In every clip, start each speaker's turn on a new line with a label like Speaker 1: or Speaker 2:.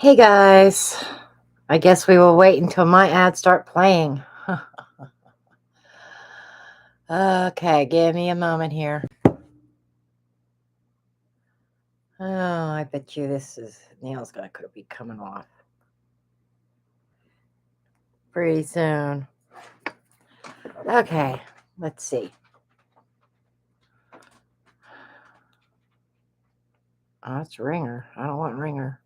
Speaker 1: Hey guys, I guess we will wait until my ads start playing. Okay, give me a moment here. Oh, I bet you this nail's gonna could be coming off pretty soon. Okay, let's see. Oh, it's ringer. I don't want ringer.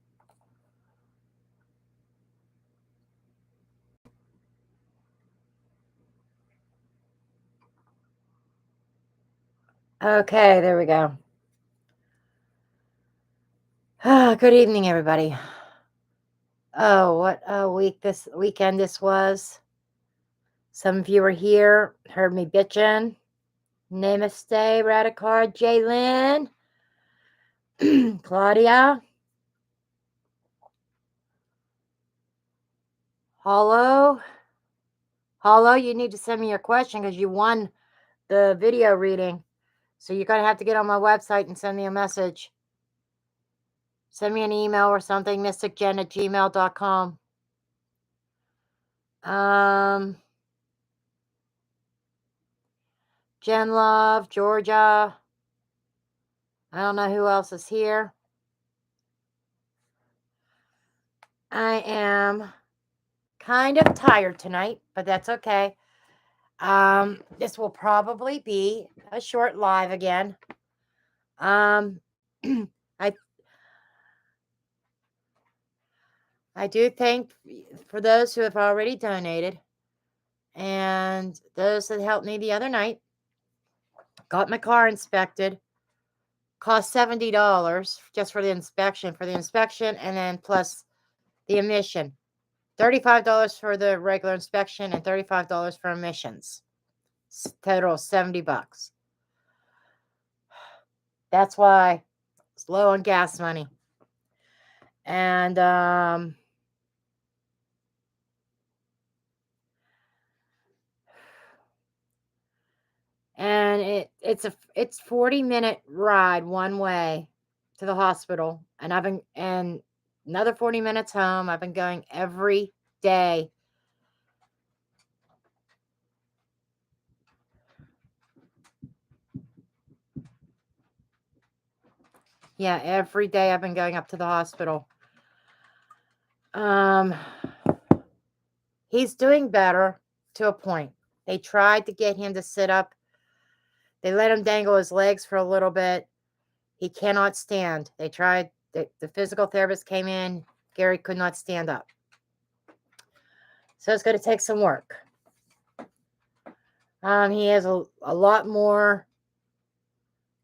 Speaker 1: Okay, there we go. Good evening, everybody. Oh, what a weekend this was. Some of you were here, heard me bitching. Namaste, Radicard, Jaylyn, Claudia, Hollow, you need to send me your question because you won the video reading. So you're going to have to get on my website and send me a message. Send me an email or something, mysticjen@gmail.com. Jen Love, Georgia. I don't know who else is here. I am kind of tired tonight, but that's okay. This will probably be a short live again. I do thank for those who have already donated and those that helped me the other night. Got my car inspected. Cost $70 just for the inspection. And then plus the emission. $35 for the regular inspection and $35 for emissions. Total $70. That's why it's low on gas money. And it's 40-minute ride one way to the hospital, and another 40 minutes home. I've been going every day. Yeah, every day I've been going up to the hospital. He's doing better to a point. They tried to get him to sit up. They let him dangle his legs for a little bit. He cannot stand. They tried. The physical therapist came in. Gary could not stand up. So it's going to take some work. He is a lot more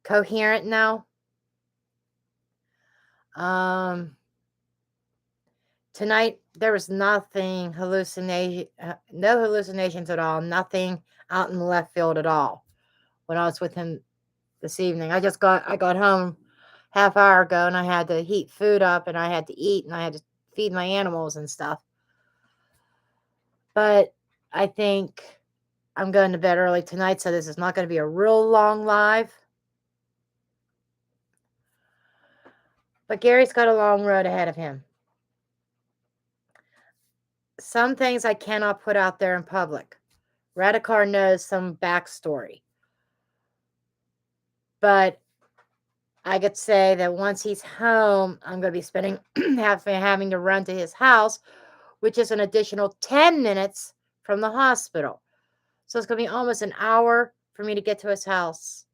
Speaker 1: coherent now. Tonight there was no hallucinations at all. Nothing out in the left field at all. When I was with him this evening, I got home half hour ago, and I had to heat food up, and I had to eat, and I had to feed my animals and stuff. But I think I'm going to bed early tonight, so this is not going to be a real long live. But Gary's got a long road ahead of him. Some things I cannot put out there in public. Radikar knows some backstory. But I could say that once he's home, I'm going to be spending having to run to his house, which is an additional 10 minutes from the hospital. So it's going to be almost an hour for me to get to his house.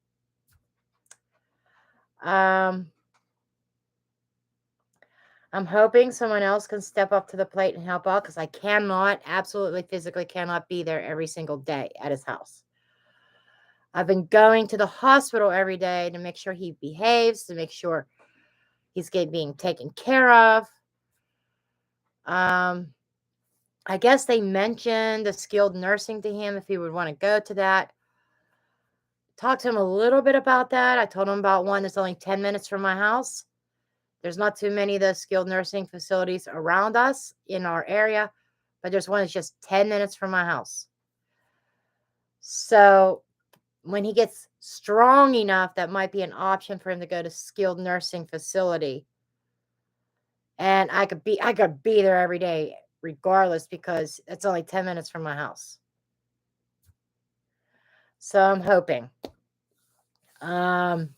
Speaker 1: I'm hoping someone else can step up to the plate and help out, because I absolutely physically cannot be there every single day at his house. I've been going to the hospital every day to make sure he behaves, to make sure he's being taken care of. I guess they mentioned the skilled nursing to him if he would want to go to that. Talked to him a little bit about that. I told him about one that's only 10 minutes from my house. There's not too many of those skilled nursing facilities around us in our area, but there's one that's just 10 minutes from my house. So when he gets strong enough, that might be an option for him to go to skilled nursing facility. And I could be there every day regardless because it's only 10 minutes from my house. So I'm hoping. But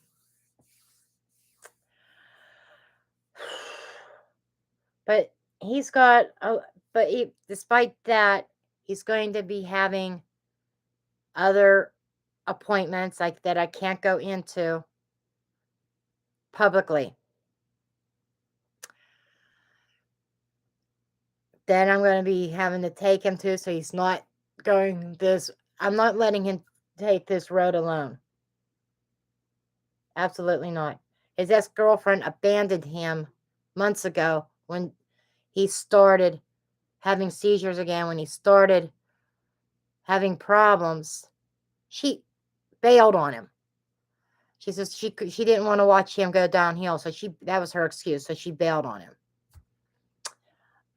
Speaker 1: he's got despite that, he's going to be having other appointments like that I can't go into publicly. Then I'm going to be having to take him to, so he's not going this. I'm not letting him take this road alone. Absolutely not. His ex-girlfriend abandoned him months ago when he started having seizures again, when he started having problems. She bailed on him. She says she didn't want to watch him go downhill, so that was her excuse. So she bailed on him.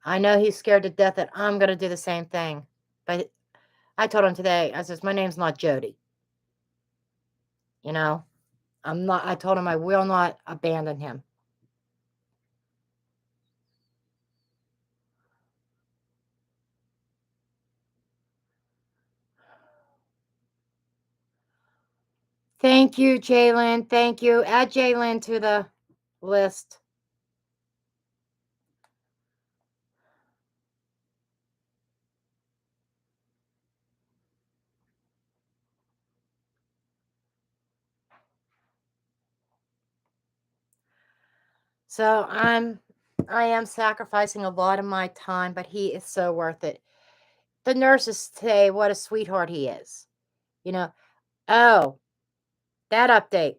Speaker 1: I know he's scared to death that I'm going to do the same thing, but I told him today, I says, my name's not Jody. You know, I'm not, I told him I will not abandon him. Thank you, Jalen. Thank you. Add Jalen to the list. So I am sacrificing a lot of my time, but he is so worth it. The nurses say what a sweetheart he is. You know, oh, that update.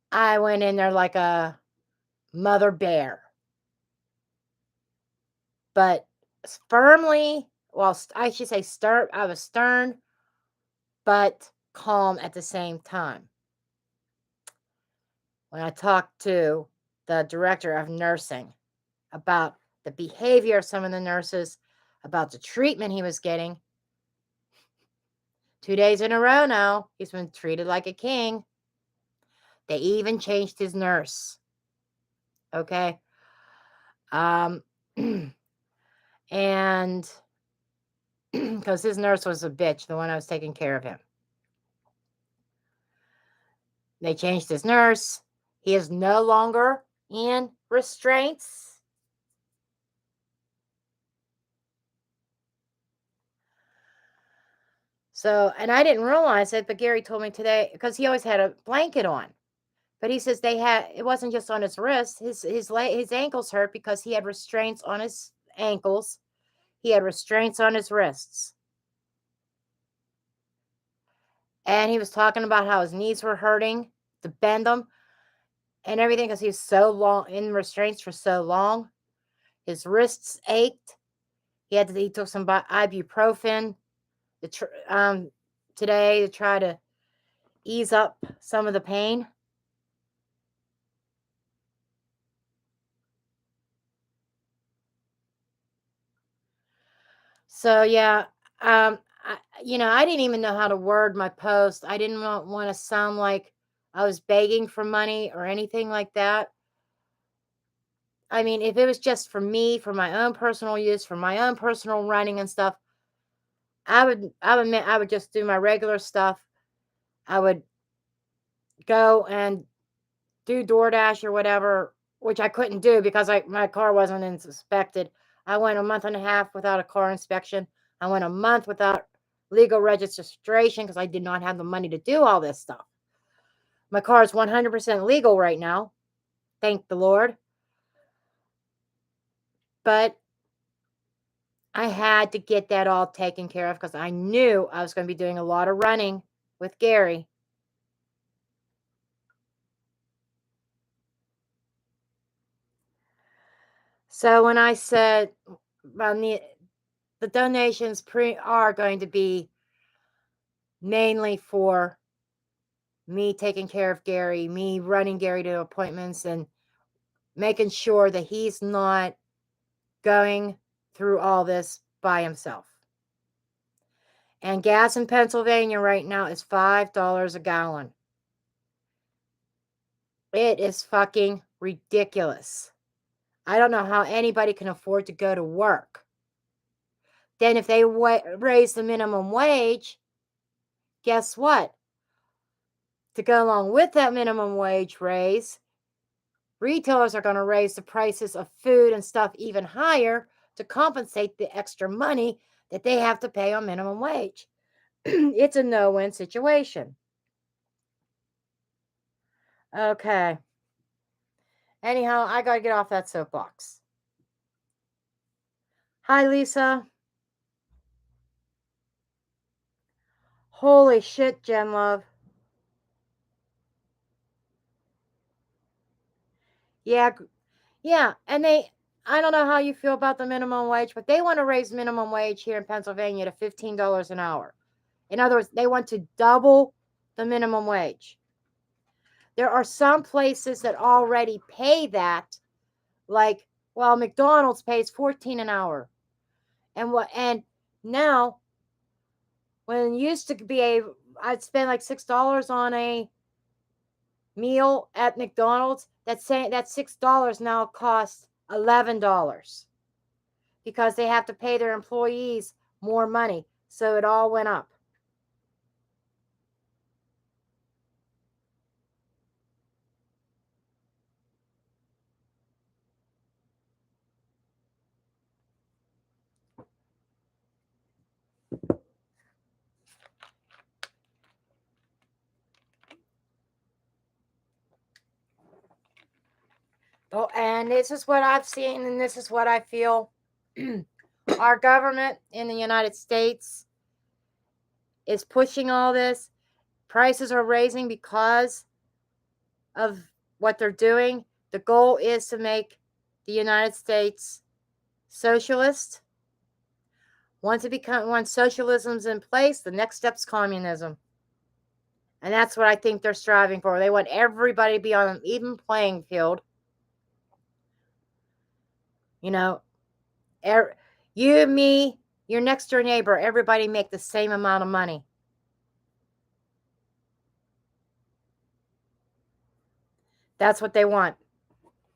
Speaker 1: I went in there like a mother bear. But firmly, well, I should say stern, I was stern, but calm at the same time. When I talked to the director of nursing about the behavior of some of the nurses, about the treatment he was getting, 2 days in a row now, he's been treated like a king. They even changed his nurse. Okay. And because his nurse was a bitch, the one I was taking care of him. They changed his nurse. He is no longer in restraints. So, and I didn't realize it, but Gary told me today because he always had a blanket on. But he says it wasn't just on his wrist. His ankles hurt because he had restraints on his ankles. He had restraints on his wrists. And he was talking about how his knees were hurting to bend them and everything because he was so long in restraints for so long. His wrists ached. He took some ibuprofen today to try to ease up some of the pain. So yeah, I didn't even know how to word my post. I didn't want to sound like I was begging for money or anything like that. I mean, if it was just for me, for my own personal use, for my own personal running and stuff, I would just do my regular stuff. I would go and do DoorDash or whatever, which I couldn't do because my car wasn't inspected. I went a month and a half without a car inspection. I went a month without legal registration because I did not have the money to do all this stuff. My car is 100% legal right now. Thank the Lord. But I had to get that all taken care of because I knew I was going to be doing a lot of running with Gary. So when I said the donations are going to be mainly for me taking care of Gary, me running Gary to appointments and making sure that he's not going through all this by himself. And gas in Pennsylvania right now is $5 a gallon. It is fucking ridiculous. I don't know how anybody can afford to go to work. Then if they raise the minimum wage, guess what? To go along with that minimum wage raise, retailers are going to raise the prices of food and stuff even higher to compensate the extra money that they have to pay on minimum wage. It's a no-win situation. Okay. Anyhow, I got to get off that soapbox. Hi, Lisa. Holy shit, Jen Love. Yeah, and I don't know how you feel about the minimum wage, but they want to raise minimum wage here in Pennsylvania to $15 an hour. In other words, they want to double the minimum wage. There are some places that already pay that, like, well, McDonald's pays $14 an hour. And now, when it used to be I'd spend like $6 on a meal at McDonald's, that $6 now costs $11 because they have to pay their employees more money. So it all went up. Oh, and this is what I've seen, and this is what I feel. Our government in the United States is pushing all this. Prices are raising because of what they're doing. The goal is to make the United States socialist. Once socialism's in place, the next step's communism. And that's what I think they're striving for. They want everybody to be on an even playing field. You know, you, me, your next door neighbor, everybody make the same amount of money. That's what they want.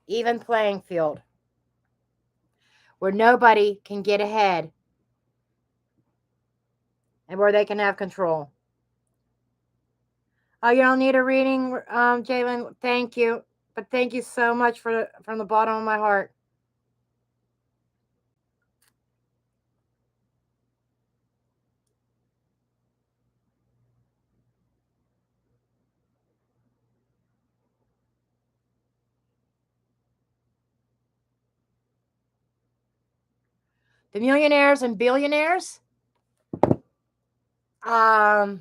Speaker 1: Even playing field. Where nobody can get ahead. And where they can have control. Oh, you don't need a reading, Jalen? Thank you. But thank you so much from the bottom of my heart. The millionaires and billionaires, I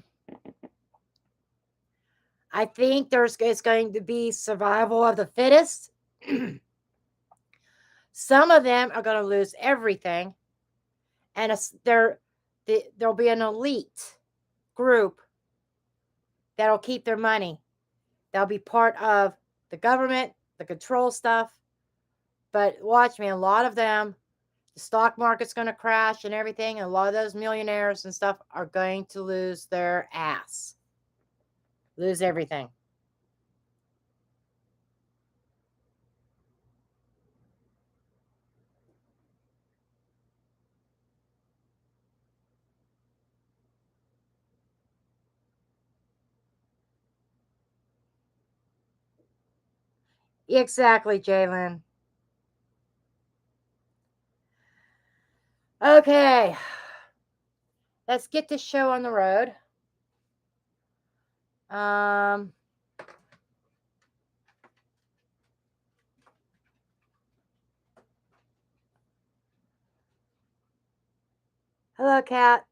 Speaker 1: think it's going to be survival of the fittest. Some of them are going to lose everything, and there'll be an elite group that'll keep their money. They'll be part of the government, the control stuff. But watch me, a lot of them, the stock market's going to crash and everything, and a lot of those millionaires and stuff are going to lose their ass. Lose everything. Exactly, Jalen. Okay. Let's get this show on the road. Hello, Kat.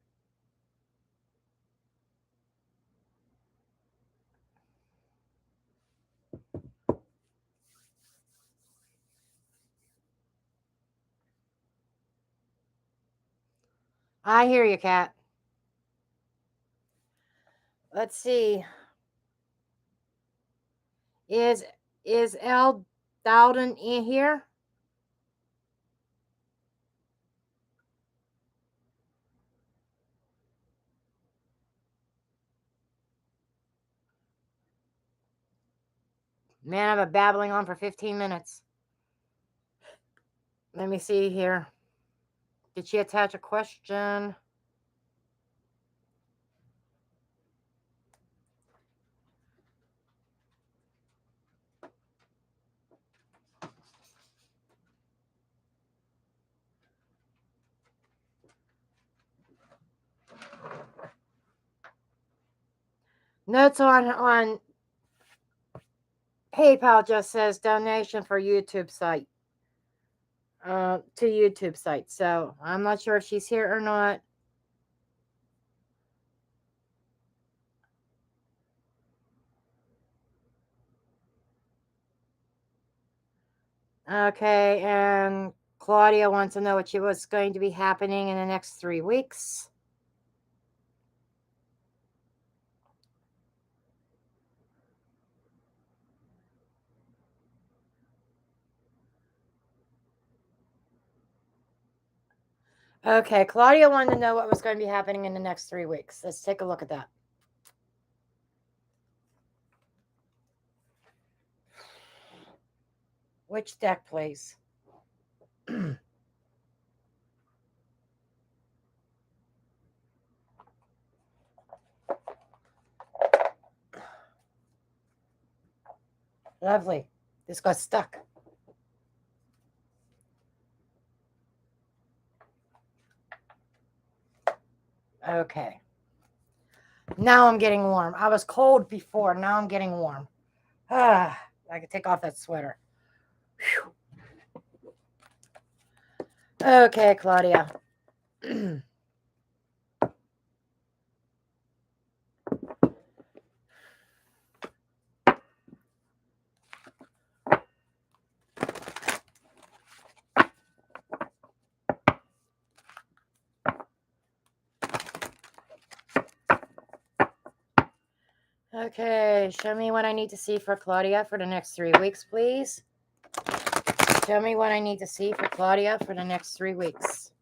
Speaker 1: I hear you, Kat. Let's see. Is L Dowden in here? Man, I've been babbling on for 15 minutes. Let me see here. Did she attach a question? Notes on PayPal just says donation for YouTube site. To YouTube site. So I'm not sure if she's here or not. Okay, and Claudia wants to know what's going to be happening in the next 3 weeks. Okay, Claudia wanted to know what was going to be happening in the next 3 weeks. Let's take a look at that. Which deck, please? Lovely. This got stuck. Okay. Now I'm getting warm. I was cold before. Now I'm getting warm. I can take off that sweater. Whew. Okay, Claudia. Okay, show me what I need to see for Claudia for the next 3 weeks, please. Show me what I need to see for Claudia for the next 3 weeks.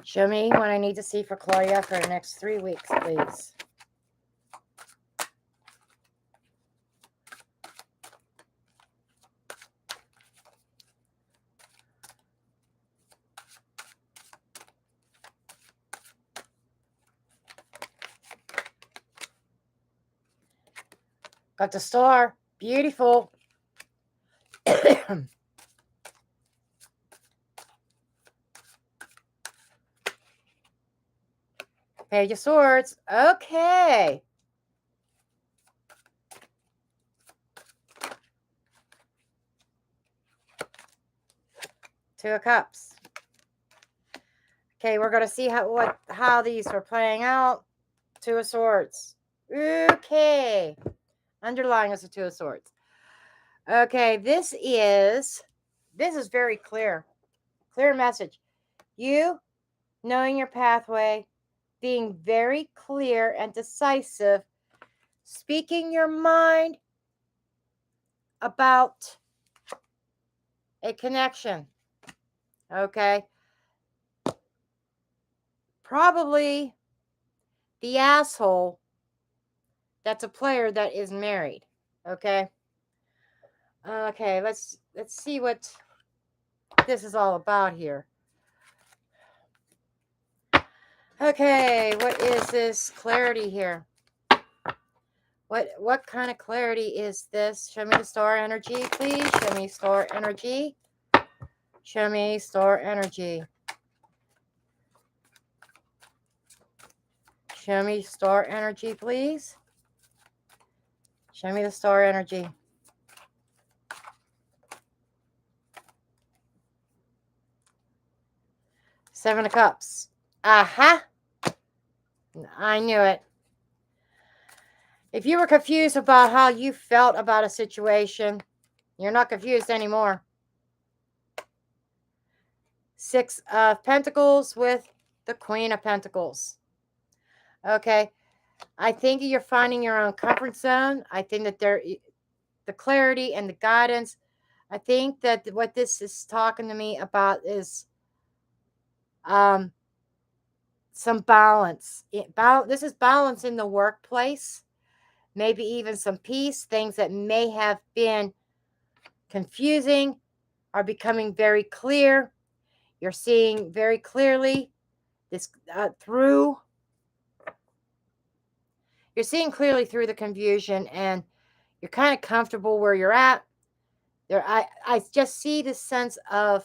Speaker 1: Show me what I need to see for Claudia for the next 3 weeks, please. Got the star. Beautiful. Page of Swords. Okay. Two of Cups. Okay, we're going to see how these are playing out. Two of Swords. Okay. Underlying is the Two of Swords. Okay, this is very clear. Clear message. You knowing your pathway, being very clear and decisive, speaking your mind about a connection. Okay. Probably the asshole that's a player that is married. Okay. Okay, let's see what this is all about here. Okay, what is this clarity here? What kind of clarity is this? Show me the star energy, please. Show me star energy. Show me star energy. Show me star energy, please. Show me the star energy. Seven of Cups. Aha. I knew it. If you were confused about how you felt about a situation, you're not confused anymore. Six of Pentacles with the Queen of Pentacles. Okay. I think you're finding your own comfort zone. I think that the clarity and the guidance. I think that what this is talking to me about is some balance. This is balance in the workplace. maybe even some peace. Things that may have been confusing are becoming very clear. You're seeing very clearly this through. You're seeing clearly through the confusion, and you're kind of comfortable where you're at. There, I just see this sense of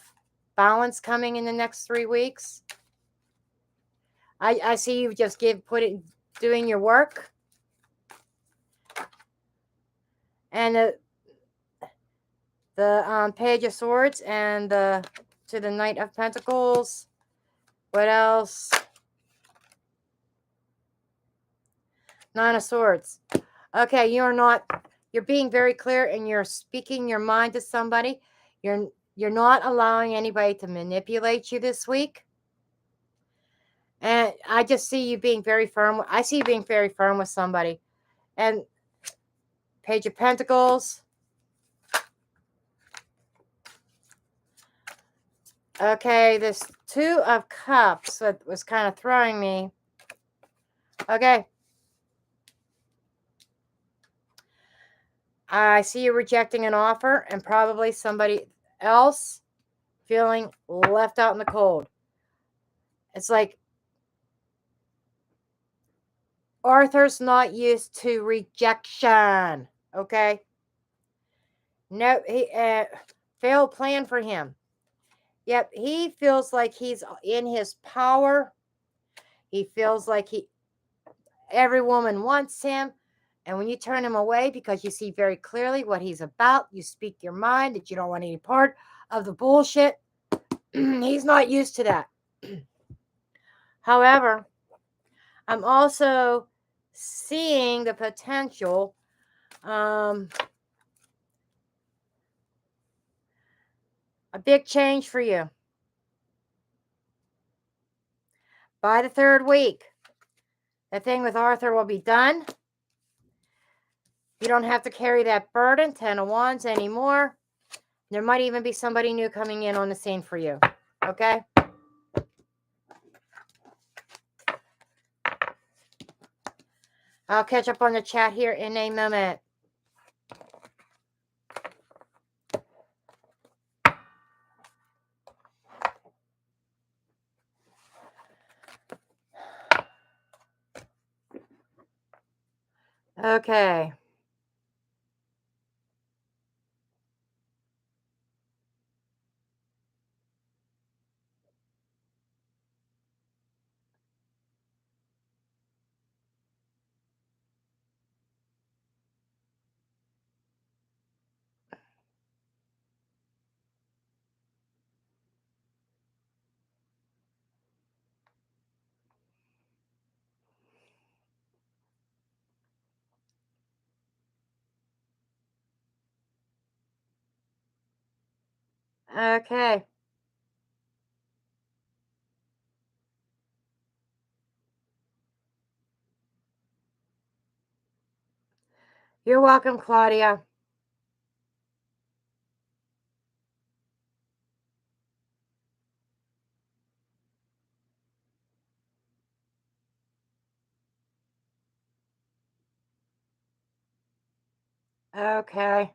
Speaker 1: balance coming in the next 3 weeks. I see you just doing your work, and the Page of Swords and to the Knight of Pentacles. What else? Nine of Swords. Okay, you're being very clear, and you're speaking your mind to somebody. You're not allowing anybody to manipulate you this week. And I just see you being very firm. I see you being very firm with somebody. And Page of Pentacles. Okay, this Two of Cups that was kind of throwing me. Okay. I see you rejecting an offer, and probably somebody else feeling left out in the cold. It's like Arthur's not used to rejection. Okay. No, he failed plan for him. Yep, he feels like he's in his power. He feels like every woman wants him. And when you turn him away because you see very clearly what he's about, you speak your mind that you don't want any part of the bullshit. He's not used to that. However, I'm also seeing the potential a big change for you. By the 3rd week, the thing with Arthur will be done. You don't have to carry that burden, 10 of Wands, anymore. There might even be somebody new coming in on the scene for you. Okay? I'll catch up on the chat here in a moment. Okay. Okay. You're welcome, Claudia. Okay.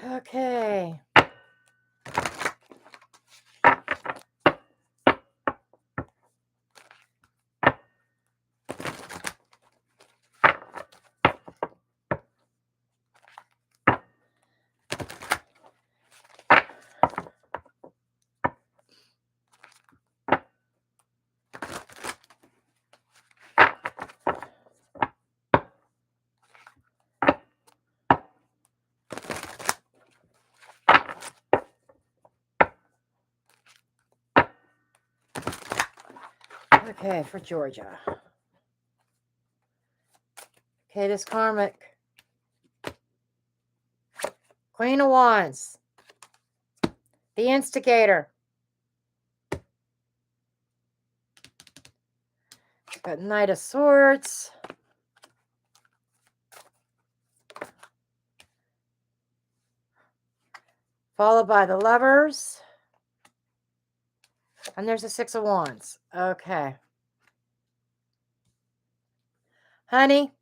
Speaker 1: Okay. Okay, for Georgia. Okay, this karmic. Queen of Wands. The instigator. Got Knight of Swords. followed by the Lovers, and there's the Six of Wands. Okay. Honey,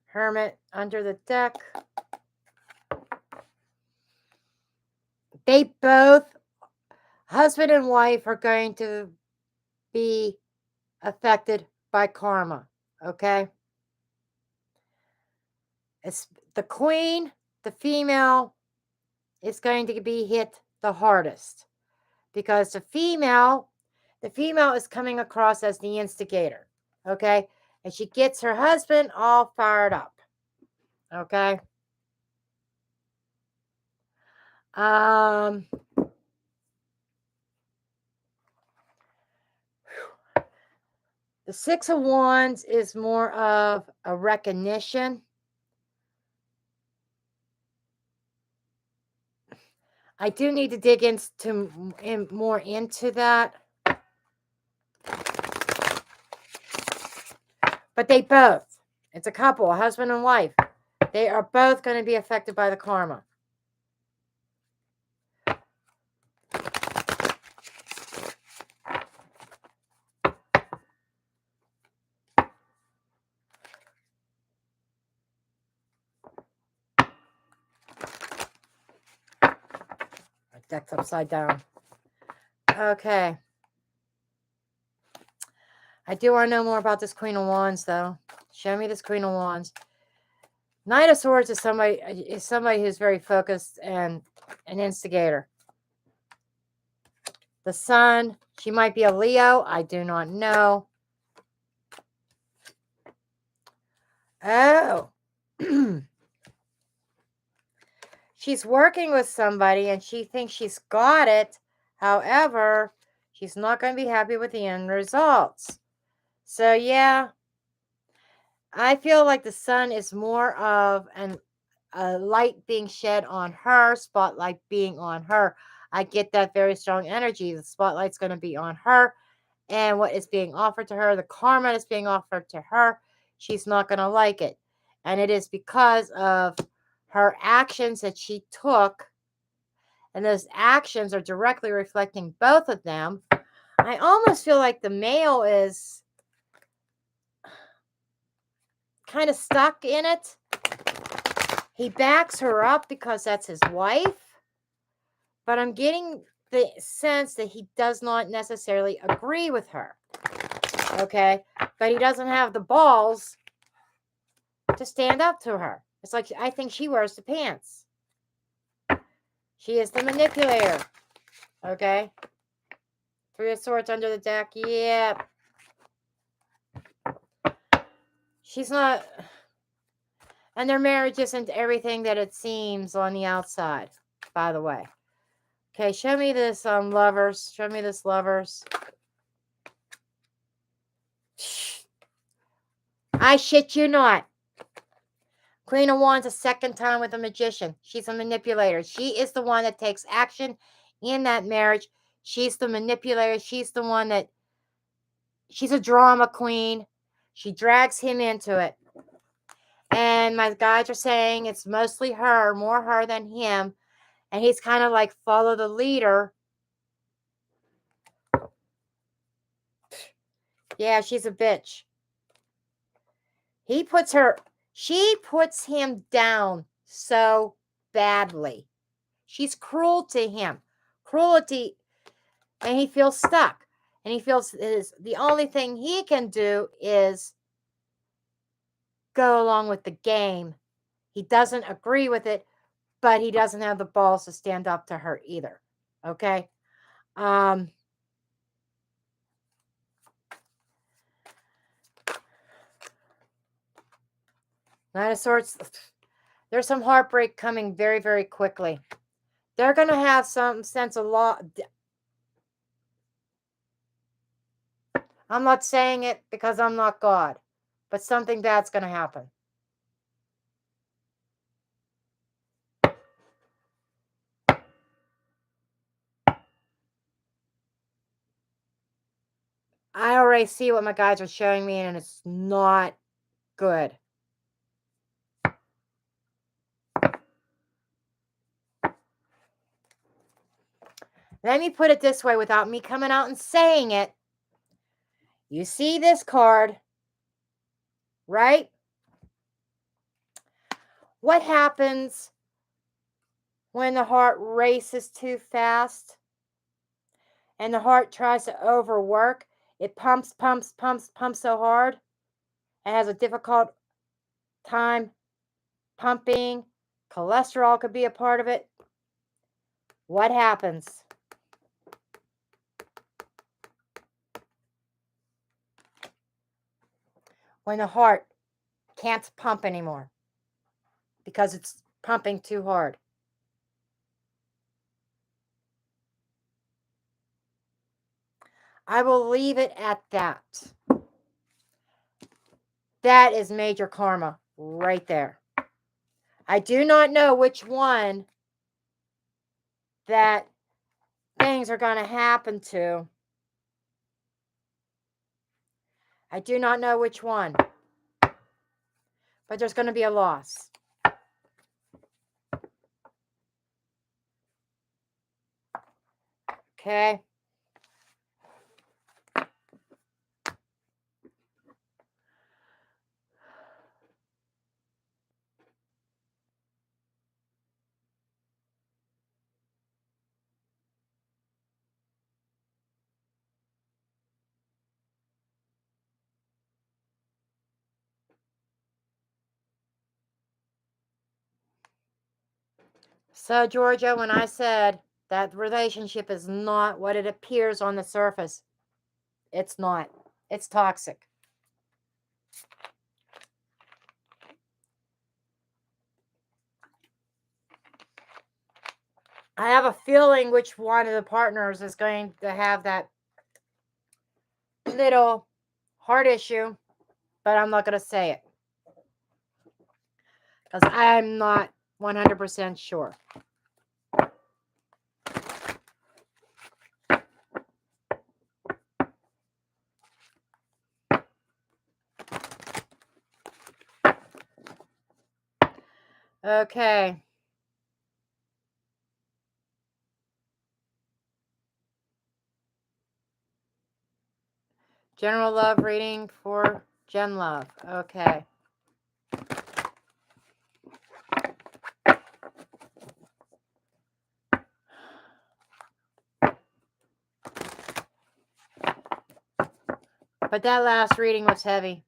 Speaker 1: Hermit under the deck. They both, husband and wife, are going to be affected by karma. Okay? It's the queen, the female, is going to be hit the hardest because the female is coming across as the instigator. Okay? And she gets her husband all fired up. Okay? The Six of Wands is more of a recognition. I do need to dig more into that. But they both, it's a couple, a husband and wife. They are both going to be affected by the karma. My deck's upside down. Okay. I do want to know more about this Queen of Wands, though. Show me this Queen of Wands. Knight of Swords is somebody who's very focused and an instigator. The Sun, she might be a Leo. I do not know. Oh. She's working with somebody and she thinks she's got it. However, she's not going to be happy with the end results. So, yeah, I feel like the Sun is more of a light being shed on her, spotlight being on her. I get that very strong energy. The spotlight's going to be on her, and what is being offered to her, the karma is being offered to her, she's not going to like it. And it is because of her actions that she took, and those actions are directly reflecting both of them. I almost feel like the male is kind of stuck in it. He backs her up because that's his wife, but I'm getting the sense that he does not necessarily agree with her. Okay? But he doesn't have the balls to stand up to her. It's like, I think she wears the pants. She is the manipulator. Okay? Three of Swords under the deck. Yeah. She's not... And their marriage isn't everything that it seems on the outside, by the way. Okay, show me this Lovers. Show me this Lovers. I shit you not. Queen of Wands a second time with a Magician. She's a manipulator. She is the one that takes action in that marriage. She's the manipulator. She's the one that... She's a drama queen. She drags him into it. And my guides are saying it's mostly her, more her than him. And he's kind of like, follow the leader. Yeah, she's a bitch. She puts him down so badly. She's cruel to him. Cruelty, and he feels stuck. And he feels the only thing he can do is go along with the game. He doesn't agree with it, but he doesn't have the balls to stand up to her either. Okay? Knight of Swords, there's some heartbreak coming very, very quickly. They're going to have some sense of law. I'm not saying it because I'm not God, but something bad's going to happen. I already see what my guides are showing me, and it's not good. Let me put it this way without me coming out and saying it. You see this card, right? What happens when the heart races too fast and the heart tries to overwork? It pumps so hard and has a difficult time pumping. Cholesterol could be a part of it. What happens? When the heart can't pump anymore because it's pumping too hard. I will leave it at that. That is major karma right there. I do not know which one that things are going to happen to. I do not know which one. But there's going to be a loss. Okay. So, Georgia, when I said that relationship is not what it appears on the surface, it's not. It's toxic. I have a feeling which one of the partners is going to have that little heart issue, but I'm not going to say it because I'm not 100% sure. Okay. General love reading for Jenn Love. Okay. But that last reading was heavy.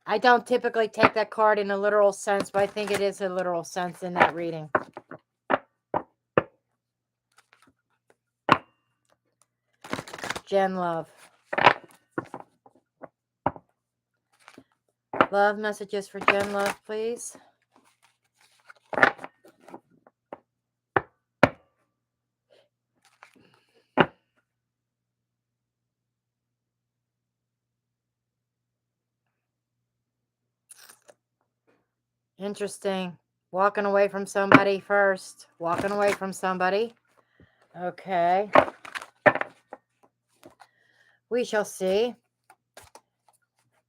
Speaker 1: I don't typically take that card in a literal sense, but I think it is a literal sense in that reading. Jenn Love. Love messages for Jenn Love, please. Interesting. Walking away from somebody first. Walking away from somebody. Okay. We shall see.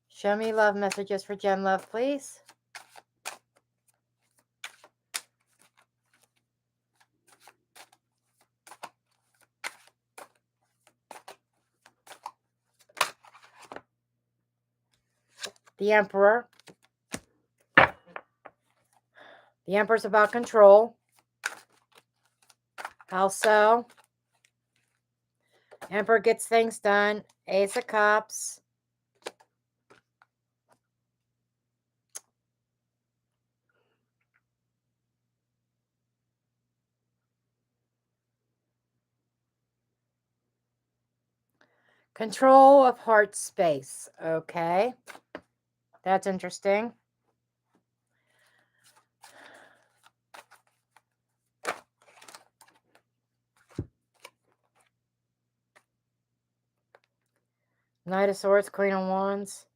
Speaker 1: Show me love messages for Jenn Love, please. The Emperor. The Emperor's about control. How so? Emperor gets things done. Ace of Cups. Control of heart space. Okay. That's interesting. Knight of Swords, Queen of Wands.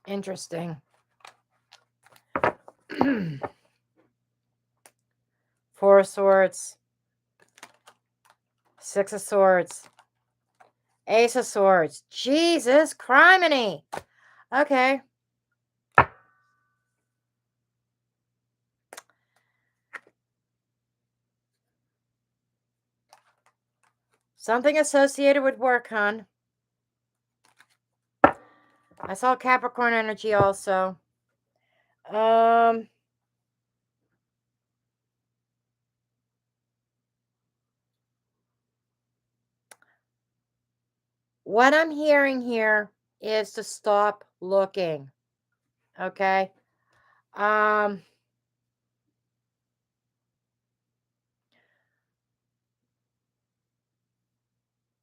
Speaker 1: Interesting. Four of Swords, Six of Swords, Ace of Swords. Jesus criminy. Okay. Something associated with work, hon. I saw Capricorn energy also. What I'm hearing here is to stop looking. Okay.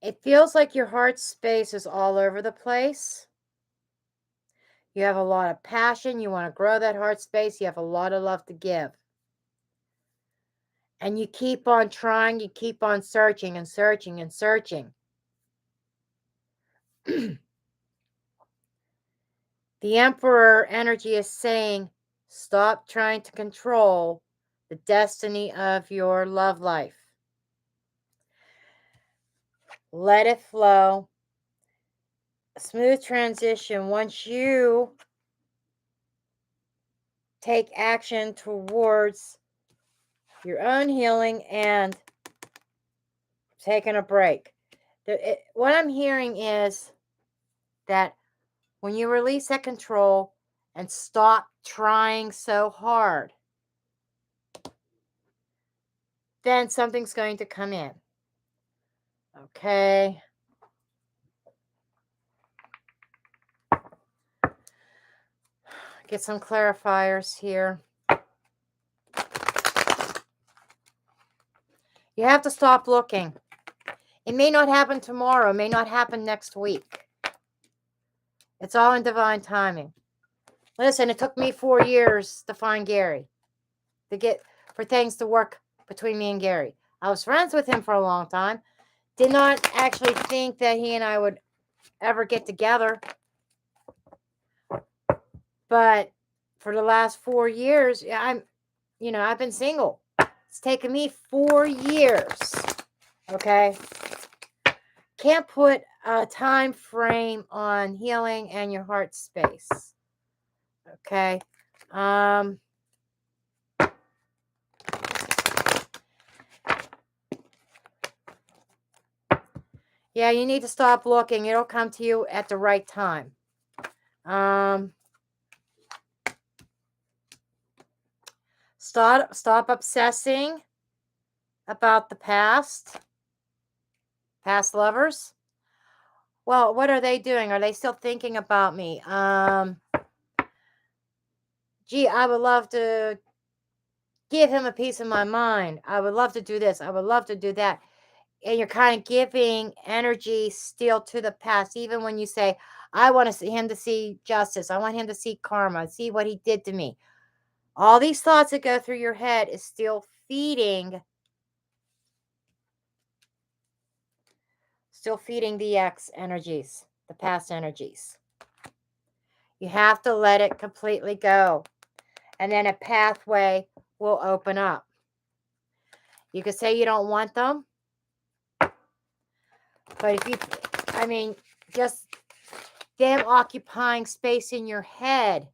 Speaker 1: It feels like your heart space is all over the place. You have a lot of passion. You want to grow that heart space. You have a lot of love to give. And you keep on trying. You keep on searching and searching and searching. The Emperor energy is saying, stop trying to control the destiny of your love life. Let it flow. A smooth transition. Once you take action towards your own healing and taking a break. What I'm hearing is that when you release that control and stop trying so hard, then something's going to come in. Okay. Get some clarifiers here. You have to stop looking. It may not happen tomorrow. It may not happen next week. It's all in divine timing. Listen, it took me 4 years to find Gary, for things to work between me and Gary. I was friends with him for a long time. Did not actually think that he and I would ever get together. But for the last 4 years, I've been single. It's taken me 4 years. Okay. Can't put a time frame on healing and your heart space. Okay. Yeah, you need to stop looking. It'll come to you at the right time. Stop obsessing about the past lovers. Well, what are they doing? Are they still thinking about me? Gee, I would love to give him a piece of my mind. I would love to do this. I would love to do that. And you're kind of giving energy still to the past, even when you say, I want him to see justice. I want him to see karma, see what he did to me. All these thoughts that go through your head is still feeding the ex energies, the past energies. You have to let it completely go. And then a pathway will open up. You could say you don't want them. But just them occupying space in your head.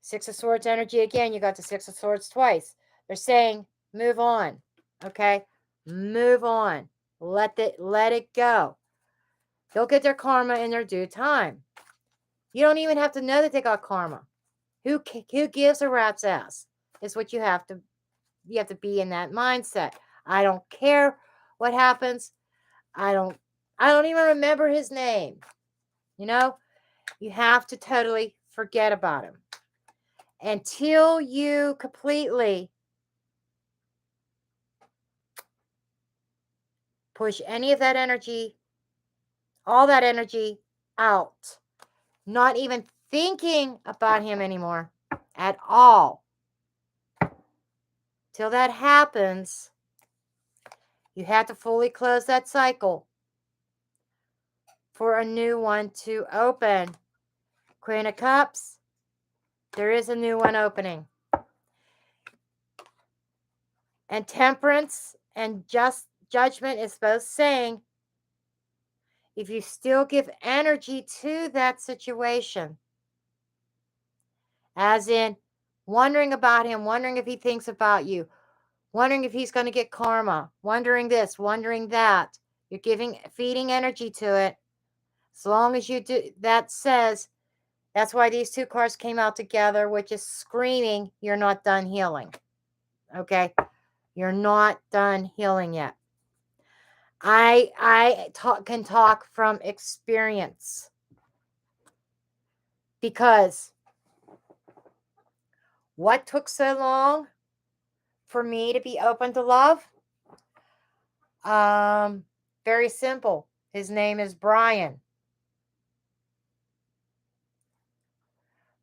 Speaker 1: Six of Swords energy again. You got the Six of Swords twice. They're saying, move on. Okay? Move on. Let it go. They'll get their karma in their due time. You don't even have to know that they got karma. Who gives a rat's ass? Is what you have to be in that mindset. I don't care what happens. I don't even remember his name. You have to totally forget about him until you completely push any of that energy, all that energy out. Not even thinking about him anymore at all. Till that happens, you have to fully close that cycle for a new one to open. Queen of Cups, there is a new one opening. And temperance and just judgment is both saying, if you still give energy to that situation, as in wondering about him, wondering if he thinks about you, wondering if he's going to get karma, wondering this, wondering that, you're feeding energy to it. As long as you do, that says, that's why these two cards came out together, which is screaming, you're not done healing. Okay? You're not done healing yet. I can talk from experience, because what took so long for me to be open to love? Very simple. His name is Brian.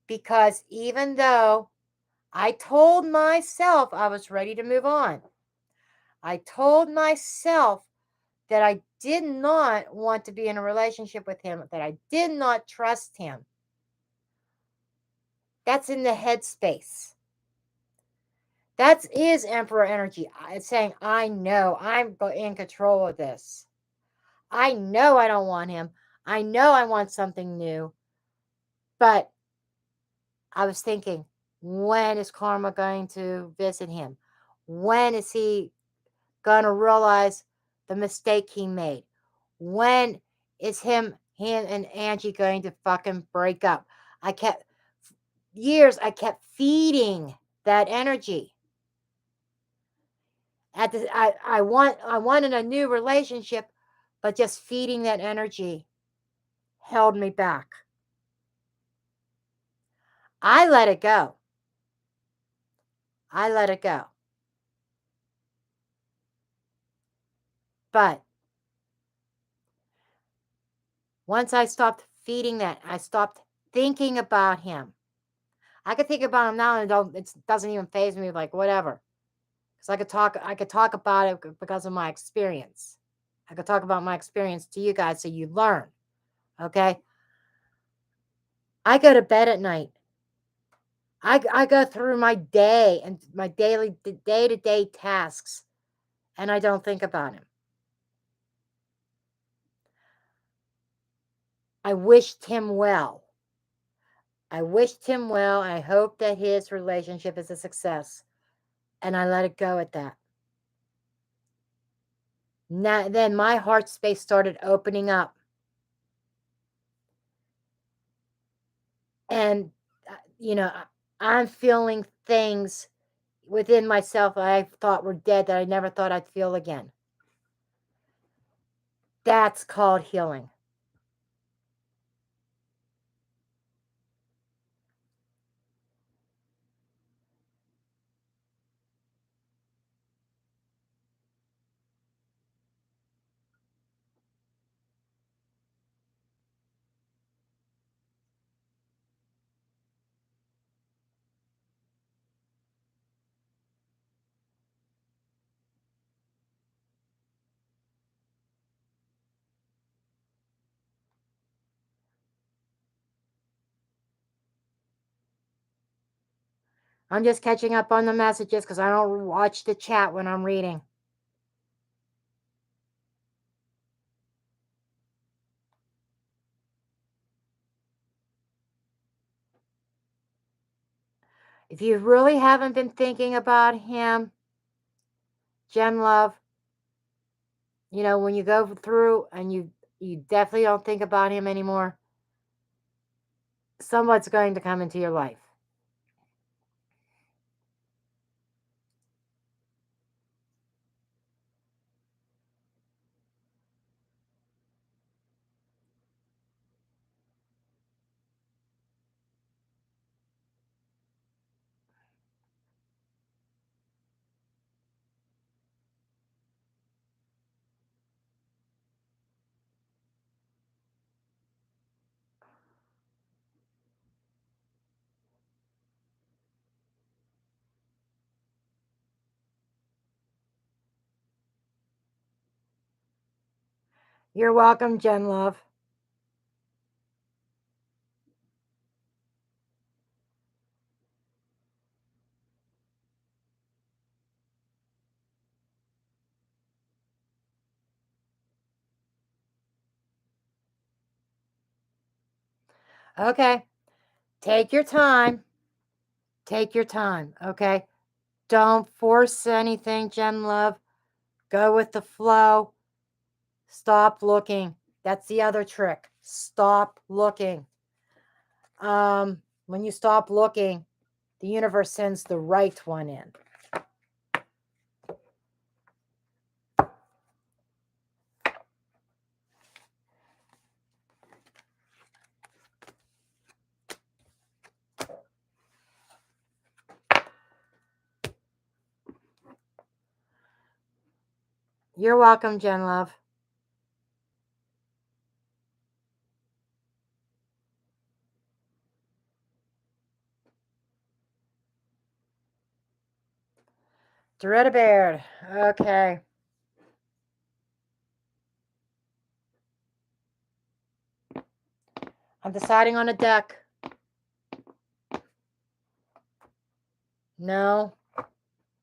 Speaker 1: Because even though I told myself I was ready to move on, I told myself that I did not want to be in a relationship with him, that I did not trust him. That's in the headspace. That is Emperor energy. It's saying, I know I'm in control of this. I know I don't want him. I know I want something new. But I was thinking, when is karma going to visit him? When is he going to realize the mistake he made? When is him and Angie going to fucking break up? I kept feeding that energy. I wanted a new relationship, but just feeding that energy held me back. I let it go. I let it go. But once I stopped feeding that, I stopped thinking about him. I could think about him now and it doesn't even faze me, like whatever. Because I could talk about it because of my experience. I could talk about my experience to you guys so you learn. Okay? I go to bed at night. I go through my day and my daily day-to-day tasks, and I don't think about him. I wished him well. I wished him well. I hope that his relationship is a success. And I let it go at that. Now, then my heart space started opening up. And, I'm feeling things within myself I thought were dead that I never thought I'd feel again. That's called healing. I'm just catching up on the messages because I don't watch the chat when I'm reading. If you really haven't been thinking about him, Gem Love, when you go through and you definitely don't think about him anymore, someone's going to come into your life. You're welcome, Gem Love. Okay. Take your time. Take your time. Okay. Don't force anything, Jen Love. Go with the flow. Stop looking. That's the other trick. Stop looking. When you stop looking, the universe sends the right one in. You're welcome, Jen Love. Doretta Baird. Okay. I'm deciding on a deck. No.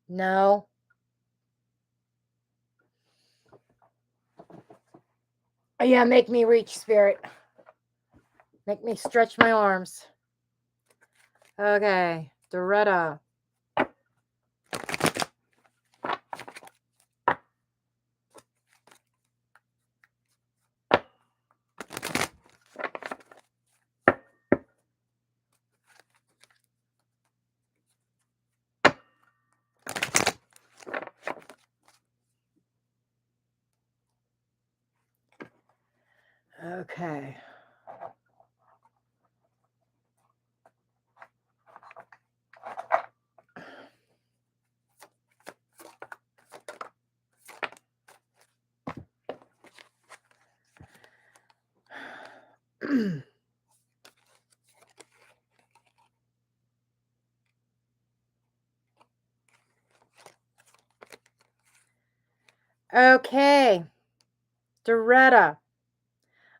Speaker 1: No. Yeah, make me reach, Spirit. Make me stretch my arms. Okay. Doretta. Okay. Okay. Doretta.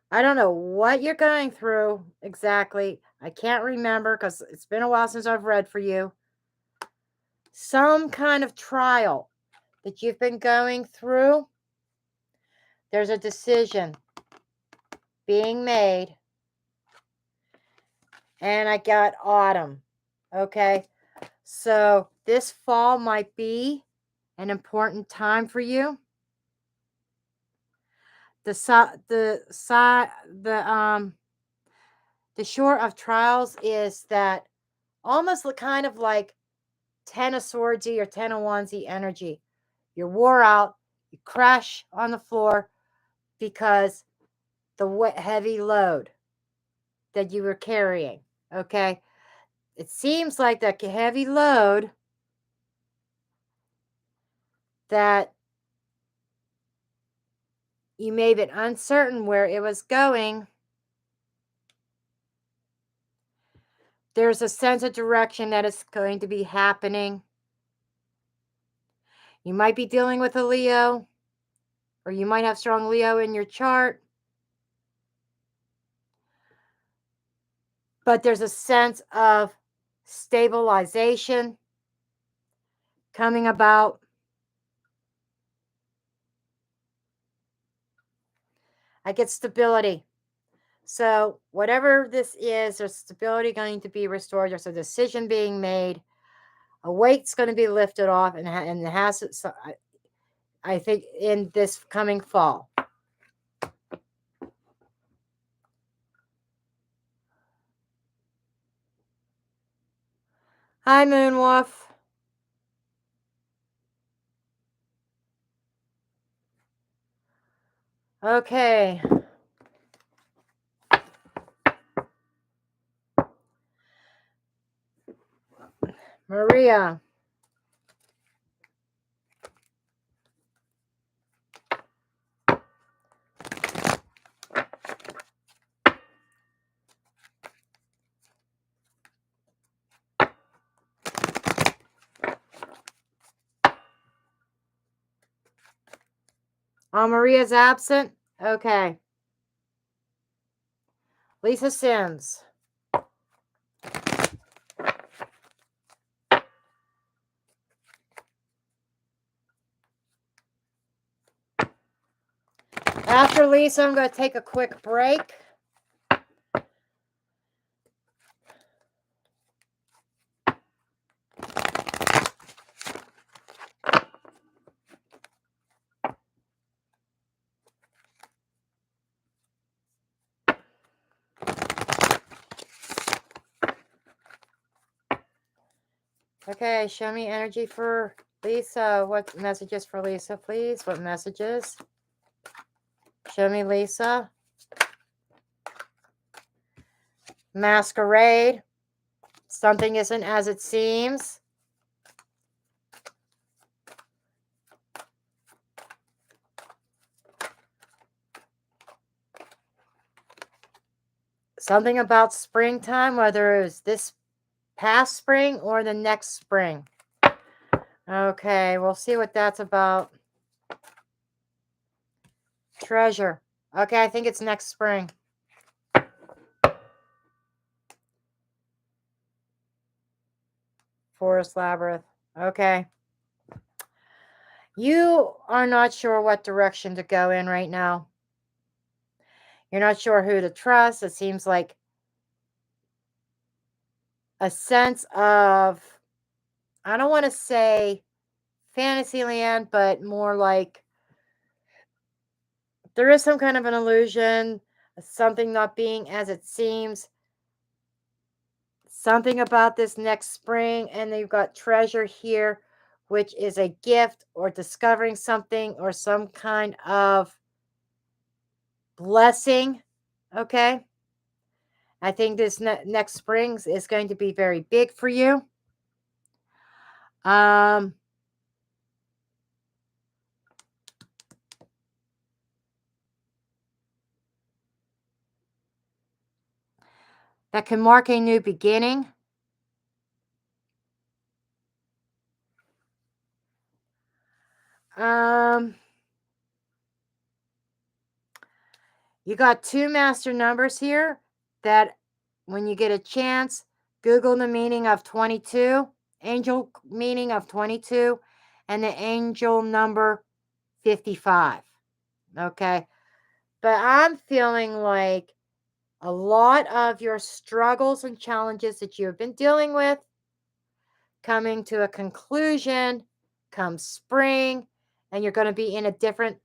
Speaker 1: I don't know what you're going through exactly. I can't remember because it's been a while since I've read for you. Some kind of trial that you've been going through. There's a decision being made. And I got autumn. Okay. So this fall might be an important time for you. The short of trials is that almost kind of like 10 of swordsy or 10 of wandsy energy. You're wore out, you crash on the floor because the heavy load that you were carrying. Okay. It seems like that heavy load that you may have been uncertain where it was going. There's a sense of direction that is going to be happening. You might be dealing with a Leo, or you might have strong Leo in your chart. But there's a sense of stabilization coming about. I get stability. So whatever this is, there's stability going to be restored. There's a decision being made. A weight's going to be lifted off, and it has. I think in this coming fall. Hi, Moonwolf. Okay. Maria. Oh, Maria's absent? Okay. Lisa Sims. After Lisa, I'm going to take a quick break. Okay, show me energy for Lisa. What messages for Lisa, please? What messages? Show me Lisa. Masquerade. Something isn't as it seems. Something about springtime, whether it was this past spring or the next spring. Okay, we'll see what that's about. Treasure. Okay, I think it's next spring. Forest Labyrinth. Okay. You are not sure what direction to go in right now. You're not sure who to trust. It seems like a sense of, I don't want to say Fantasyland, but more like there is some kind of an illusion, something not being as it seems, something about this next spring, and you've got treasure here, which is a gift or discovering something or some kind of blessing. Okay. I think this next spring is going to be very big for you. Um, that can mark a new beginning. Um, you got two master numbers here that when you get a chance, Google the meaning of 22, angel meaning of 22, and the angel number 55. Okay. But I'm feeling like a lot of your struggles and challenges that you have been dealing with coming to a conclusion come spring, and you're going to be in a different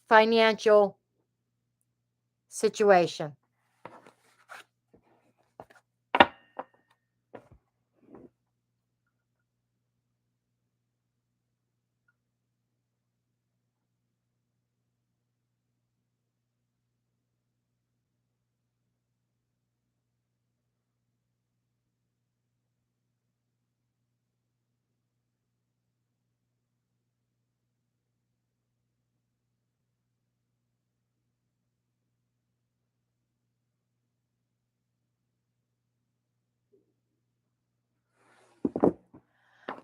Speaker 1: financial situation.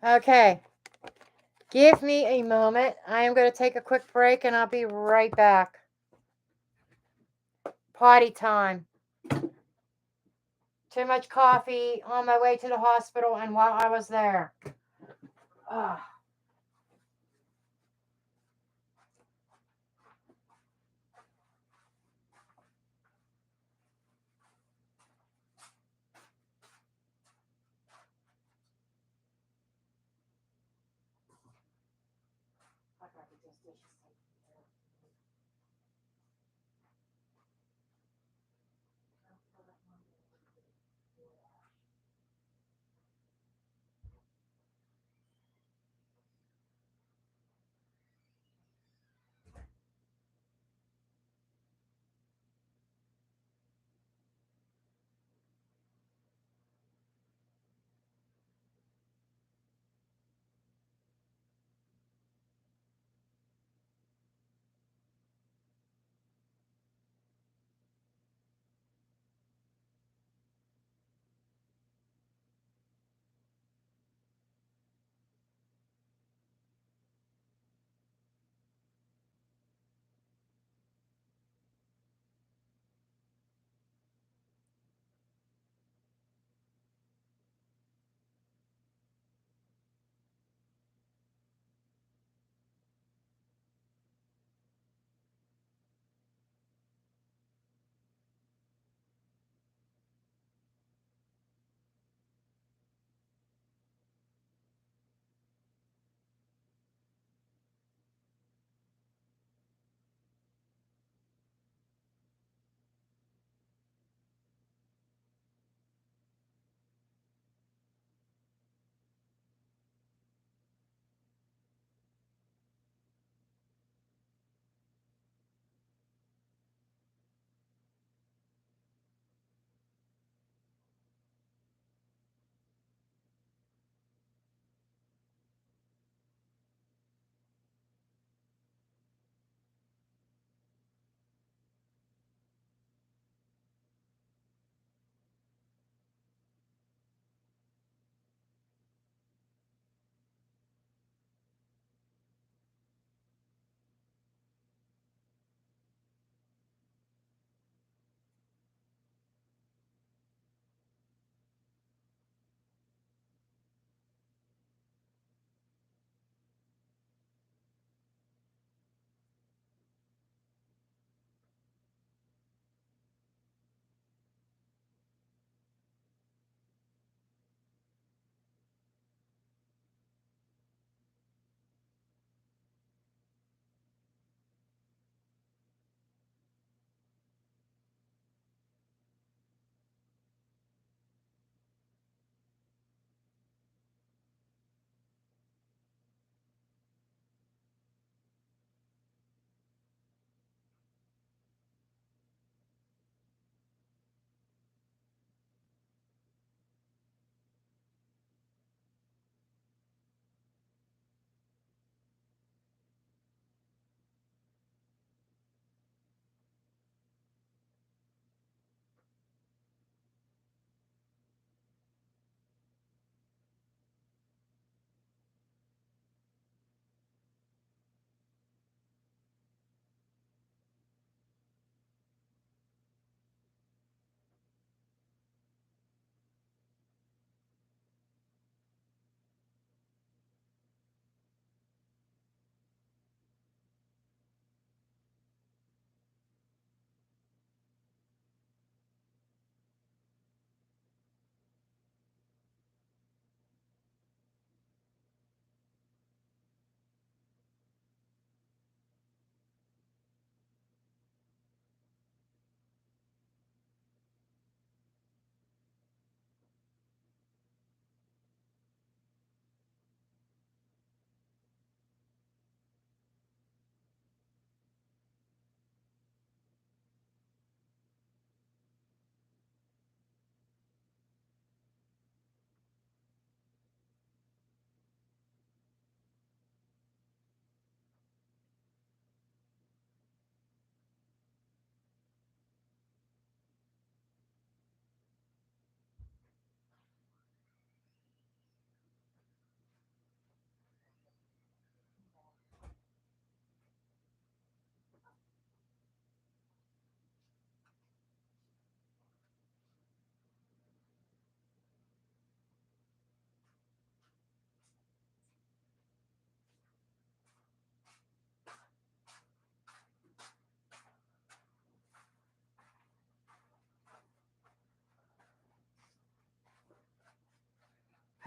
Speaker 1: Okay. Give me a moment. I am going to take a quick break and I'll be right back. Potty time. Too much coffee on my way to the hospital and while I was there. Ugh.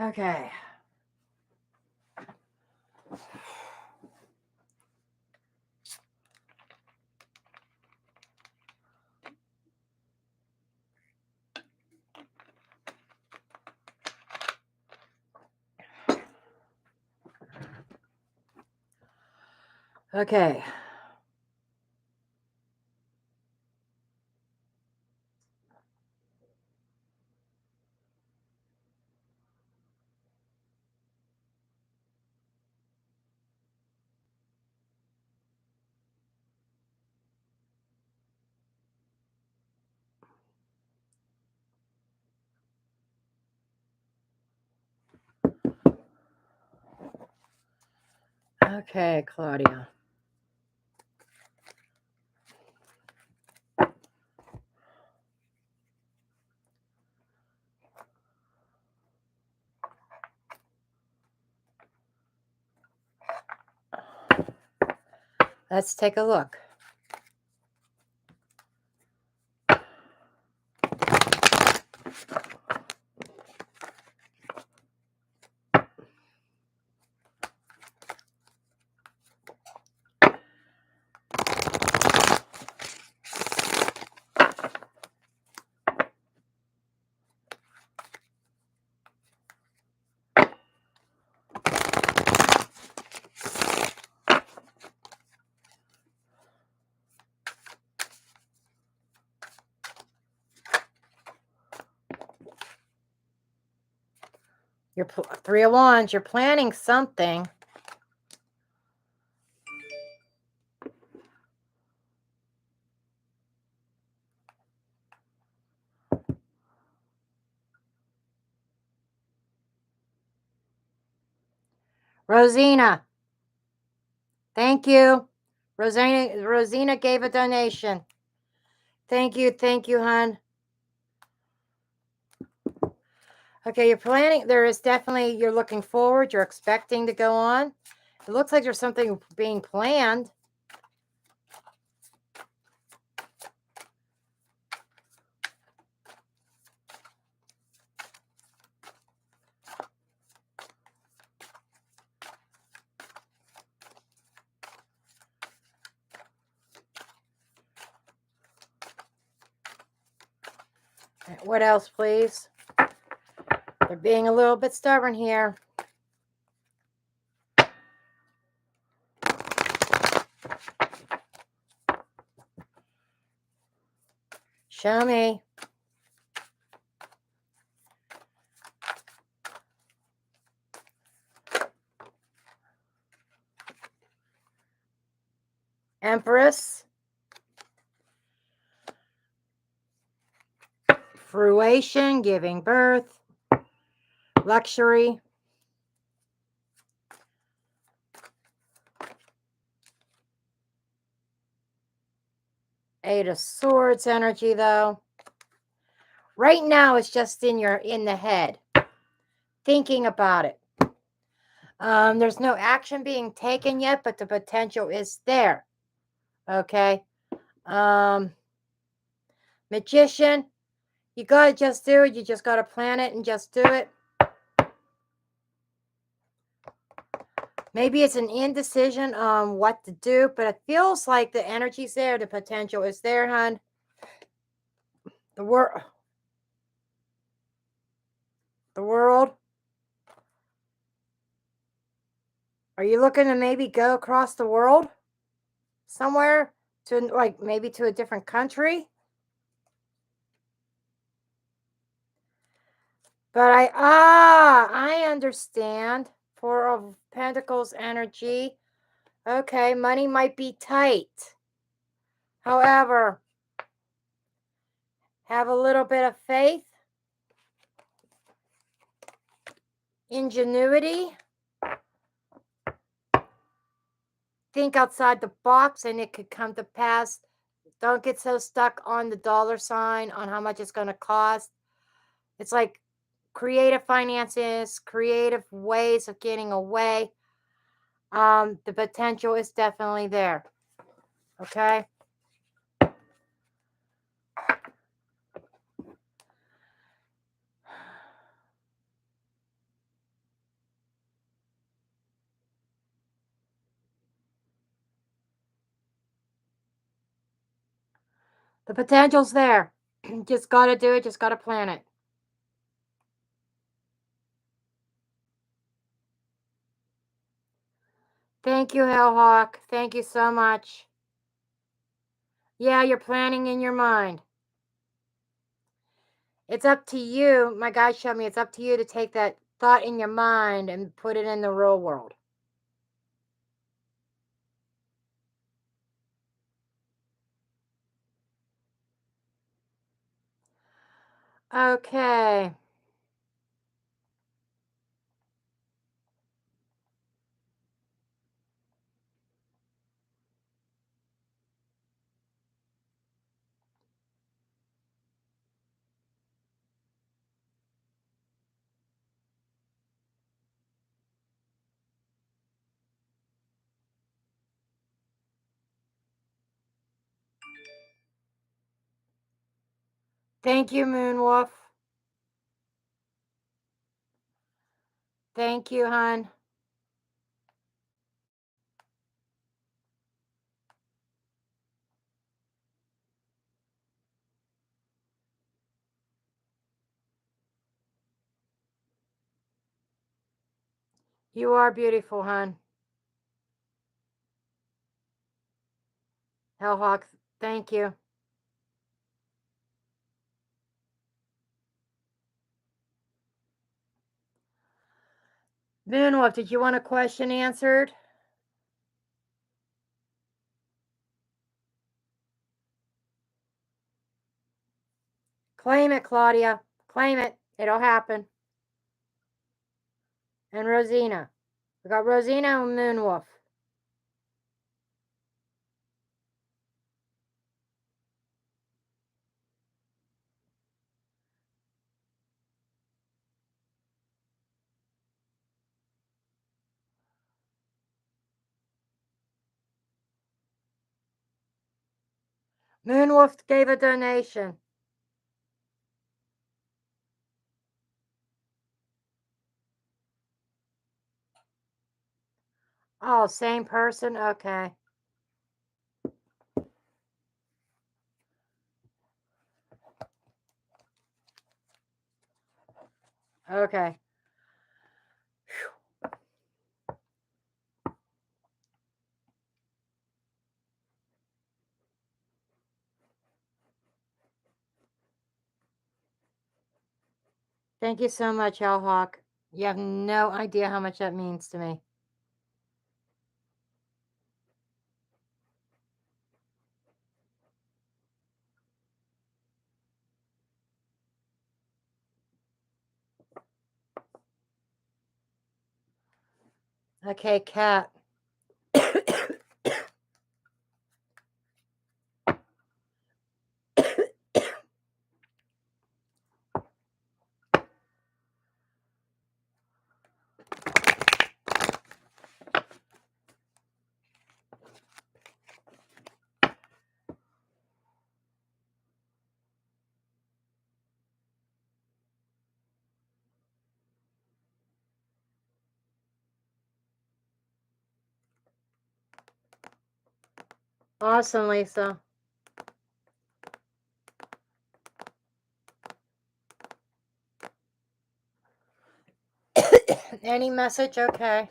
Speaker 1: Okay. Okay. Okay, Claudia. Let's take a look. You're 3 of Wands. You're planning something. Rosina. Thank you. Rosina gave a donation. Thank you, hon. Okay, you're planning. There is definitely, you're looking forward. You're expecting to go on. It looks like there's something being planned. What else, please? They're being a little bit stubborn here. Show me. Empress. Fruition, giving birth. Luxury. Eight of Swords energy, though. Right now, it's just in the head. Thinking about it. There's no action being taken yet, but the potential is there. Okay. Magician. You got to just do it. You just got to plan it and just do it. Maybe it's an indecision on what to do, but it feels like the energy's there. The potential is there, hon. The world. Are you looking to maybe go across the world somewhere to, like, maybe to a different country? But I understand. Four of Pentacles energy. Okay, money might be tight. However, have a little bit of faith, ingenuity. Think outside the box and it could come to pass. Don't get so stuck on the dollar sign, on how much it's going to cost. It's like creative finances, creative ways of getting away. The potential is definitely there. Okay. The potential's there. Just got to do it. Just got to plan it. Thank you, Hellhawk. Thank you so much. Yeah, you're planning in your mind. It's up to you. My guy showed me it's up to you to take that thought in your mind and put it in the real world. Okay. Thank you, Moonwolf. Thank you, hon. You are beautiful, hon. Hellhawk, thank you. Moonwolf, did you want a question answered? Claim it, Claudia. Claim it. It'll happen. And Rosina. We got Rosina and Moonwolf. Moonwolf gave a donation. Oh, same person? Okay. Okay. Thank you so much, Hellhawk. You have no idea how much that means to me. Okay, Cat. Awesome, Lisa. Any message? Okay.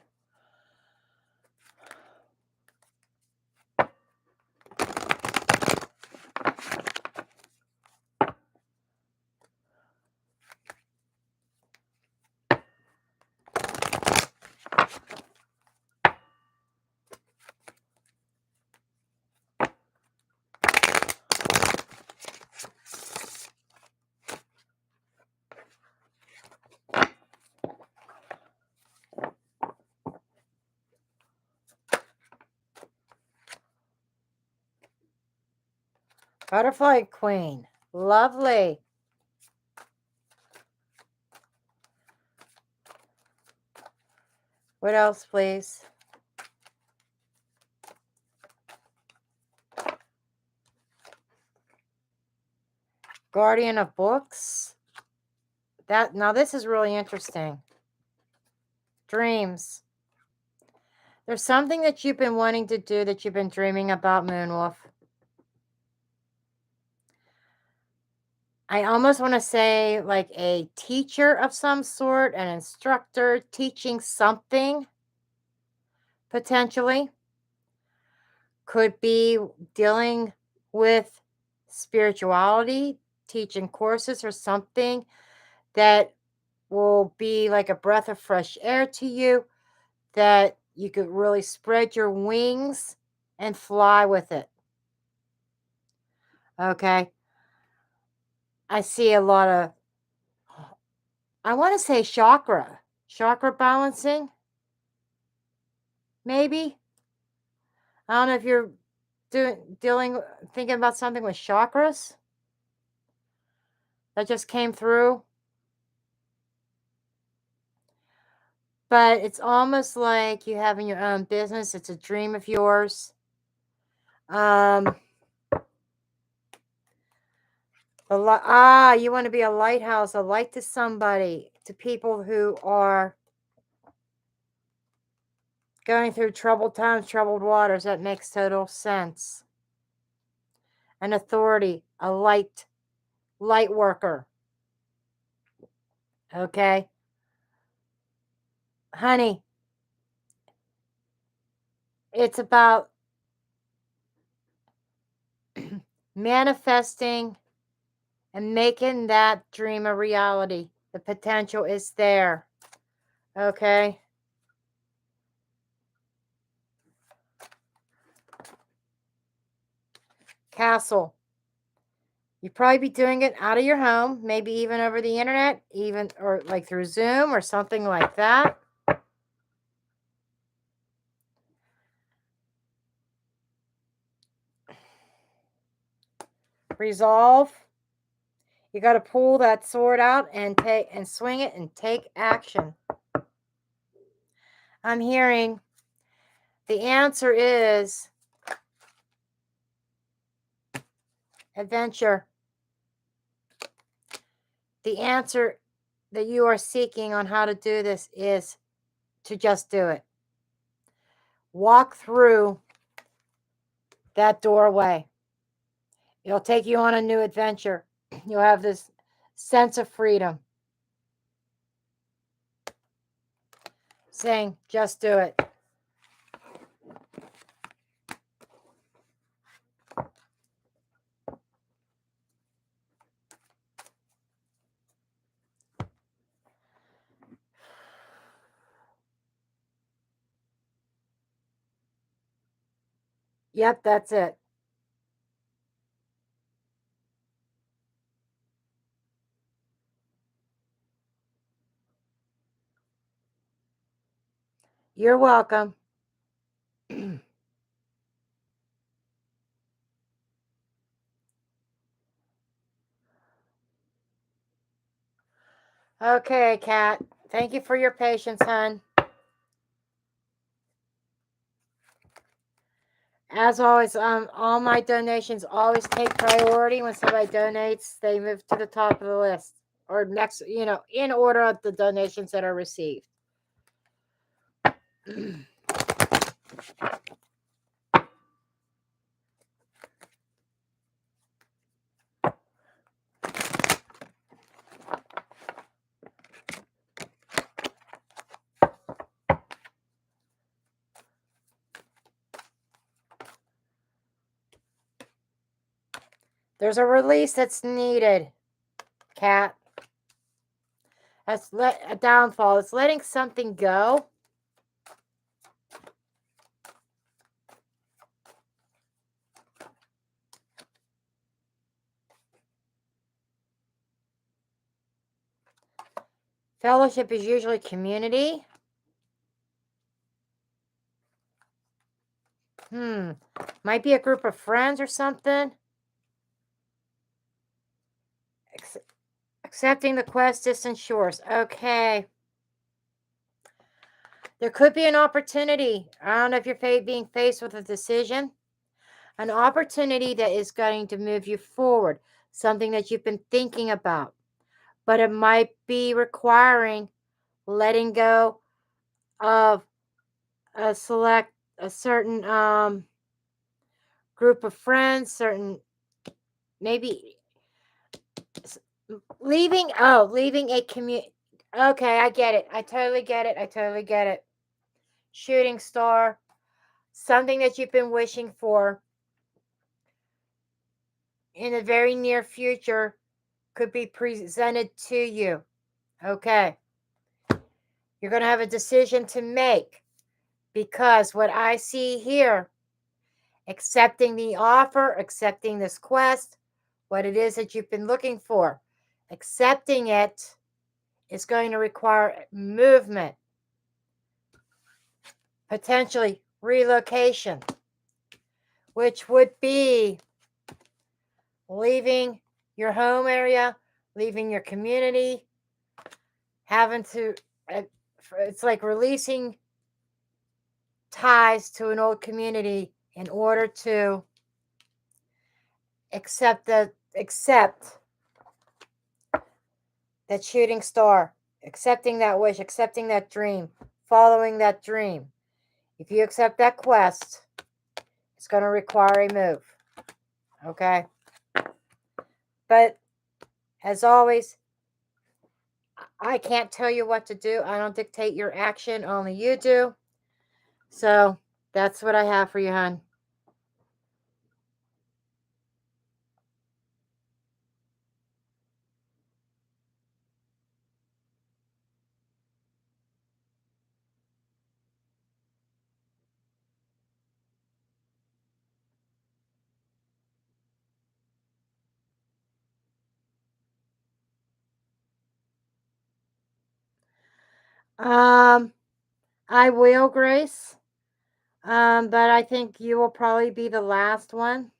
Speaker 1: Butterfly Queen. Lovely. What else, please? Guardian of Books. Now this is really interesting. Dreams. There's something that you've been wanting to do that you've been dreaming about, Moonwolf. I almost want to say like a teacher of some sort, an instructor teaching something, potentially. Could be dealing with spirituality, teaching courses or something that will be like a breath of fresh air to you, that you could really spread your wings and fly with it. Okay. I see a lot of, I want to say chakra balancing, maybe. I don't know if you're thinking about something with chakras that just came through. But it's almost like you having your own business. It's a dream of yours. You want to be a lighthouse, a light to somebody, to people who are going through troubled times, troubled waters. That makes total sense. An authority, a light worker. Okay. Honey, it's about manifesting and making that dream a reality. The potential is there. Okay. Castle. You'd probably be doing it out of your home, maybe even over the internet, even or like through Zoom or something like that. Resolve. You got to pull that sword out and swing it and take action. I'm hearing the answer is adventure. The answer that you are seeking on how to do this is to just do it. Walk through that doorway. It'll take you on a new adventure. You'll have this sense of freedom. Saying, just do it. Yep, that's it. You're welcome. Okay, Kat. Thank you for your patience, hon. As always, all my donations always take priority. When somebody donates, they move to the top of the list. Or next, in order of the donations that are received. There's a release that's needed, Kat. That's a downfall. It's letting something go. Fellowship is usually community. Might be a group of friends or something. Accepting the quest, distant shores. Okay. There could be an opportunity. I don't know if you're being faced with a decision. An opportunity that is going to move you forward. Something that you've been thinking about. But it might be requiring letting go of a certain group of friends, maybe leaving a community. Okay, I get it. I totally get it. I totally get it. Shooting star, something that you've been wishing for in the very near future could be presented to you. Okay. You're going to have a decision to make because what I see here, accepting the offer, accepting this quest, what it is that you've been looking for, accepting it is going to require movement, potentially relocation, which would be leaving your home area, leaving your community, having to, it's like releasing ties to an old community in order to accept that shooting star, accepting that wish, accepting that dream, following that dream. If you accept that quest, it's going to require a move. Okay? But as always, I can't tell you what to do. I don't dictate your action, only you do. So that's what I have for you, hon. I will, Grace. But I think you will probably be the last one.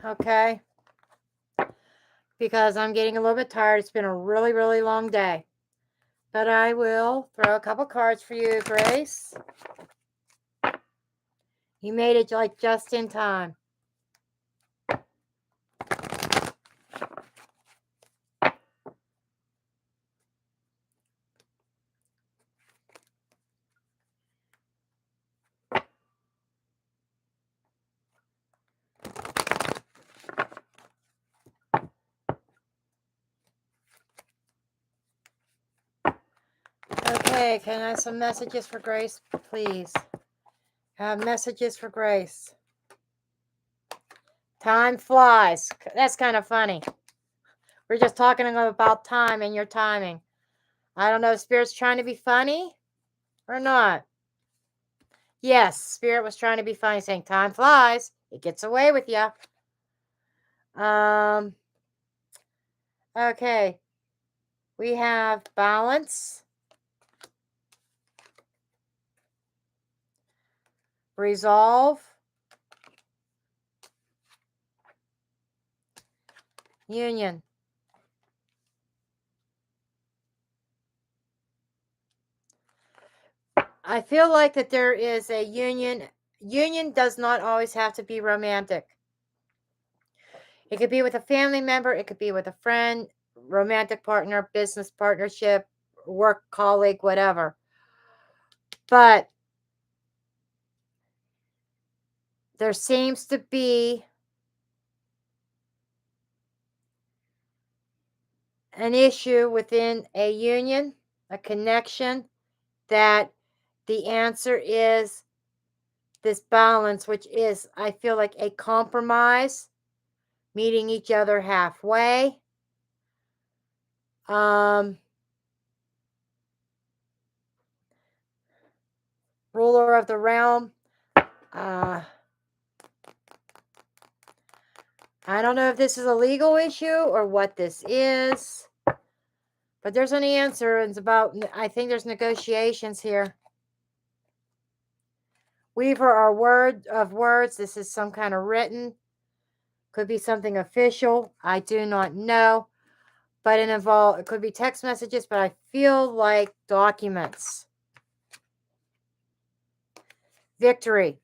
Speaker 1: Okay? Because I'm getting a little bit tired. It's been a really, really long day. But I will throw a couple cards for you, Grace. You made it like just in time. Okay, can I have some messages for Grace, please? Messages for Grace. Time flies. That's kind of funny. We're just talking about time and your timing. I don't know if Spirit's trying to be funny or not. Yes, Spirit was trying to be funny, saying time flies. It gets away with you. Okay. We have balance, resolve, union. I feel like that there is a union. Union does not always have to be romantic. It could be with a family member. It could be with a friend, romantic partner, business partnership, work colleague, whatever. But there seems to be an issue within a union, a connection, that the answer is this balance, which is, I feel like, a compromise, meeting each other halfway. Ruler of the realm. I don't know if this is a legal issue or what this is, but there's an answer. It's about, I think there's negotiations here. Weaver are word of words. This is some kind of written. Could be something official. I do not know. But it could be text messages, but I feel like documents. Victory.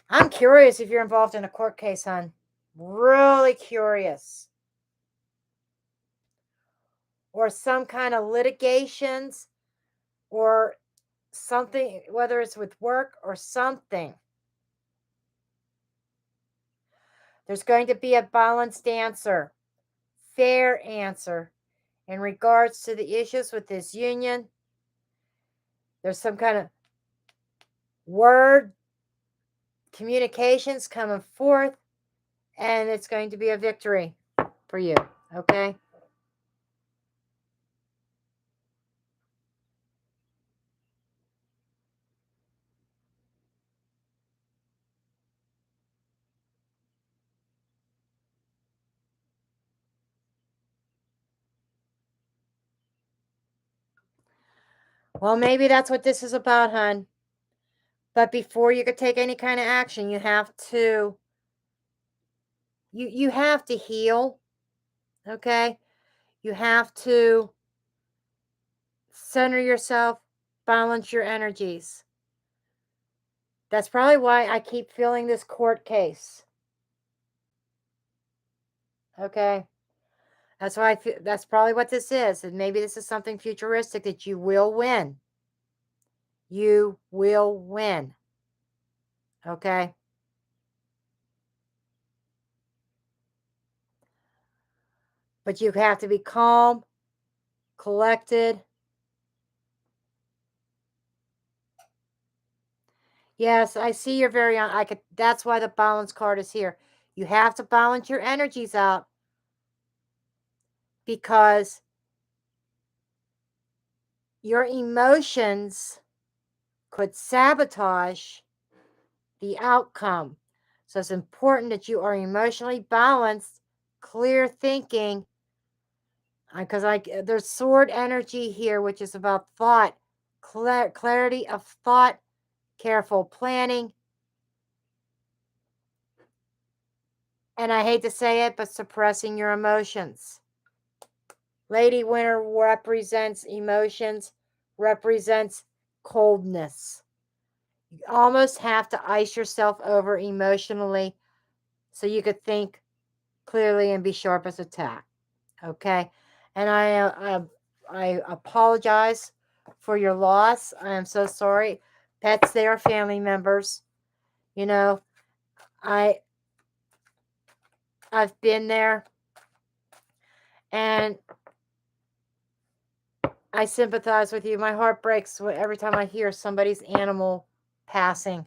Speaker 1: I'm curious if you're involved in a court case, hon. Really curious. Or some kind of litigations, or something, whether it's with work or something, there's going to be a balanced answer, fair answer in regards to the issues with this union. There's some kind of word communications coming forth, and it's going to be a victory for you. Okay. Well, maybe that's what this is about, hon. But before you could take any kind of action, you have to you have to heal, okay? You have to center yourself, balance your energies. That's probably why I keep feeling this court case. Okay? That's why I feel that's probably what this is. And maybe this is something futuristic that you will win. You will win. Okay? But you have to be calm, collected. Yes, I see you're very on. I could. That's why the balance card is here. You have to balance your energies out because your emotions could sabotage the outcome. So it's important that you are emotionally balanced, clear thinking. Because there's sword energy here, which is about thought, clarity of thought, careful planning, and I hate to say it, but suppressing your emotions. Lady Winter represents emotions, represents coldness. You almost have to ice yourself over emotionally so you could think clearly and be sharp as a tack. Okay, and I apologize for your loss. I am so sorry. Pets, they are family members. You know, I I've been there, and I sympathize with you. My heart breaks every time I hear somebody's animal passing.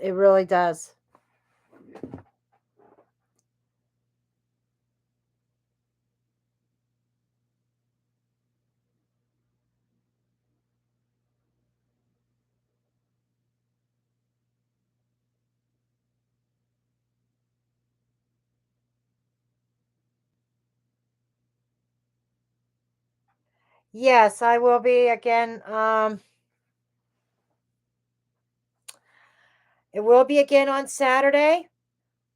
Speaker 1: It really does. Yes, I will be again. It will be again on Saturday.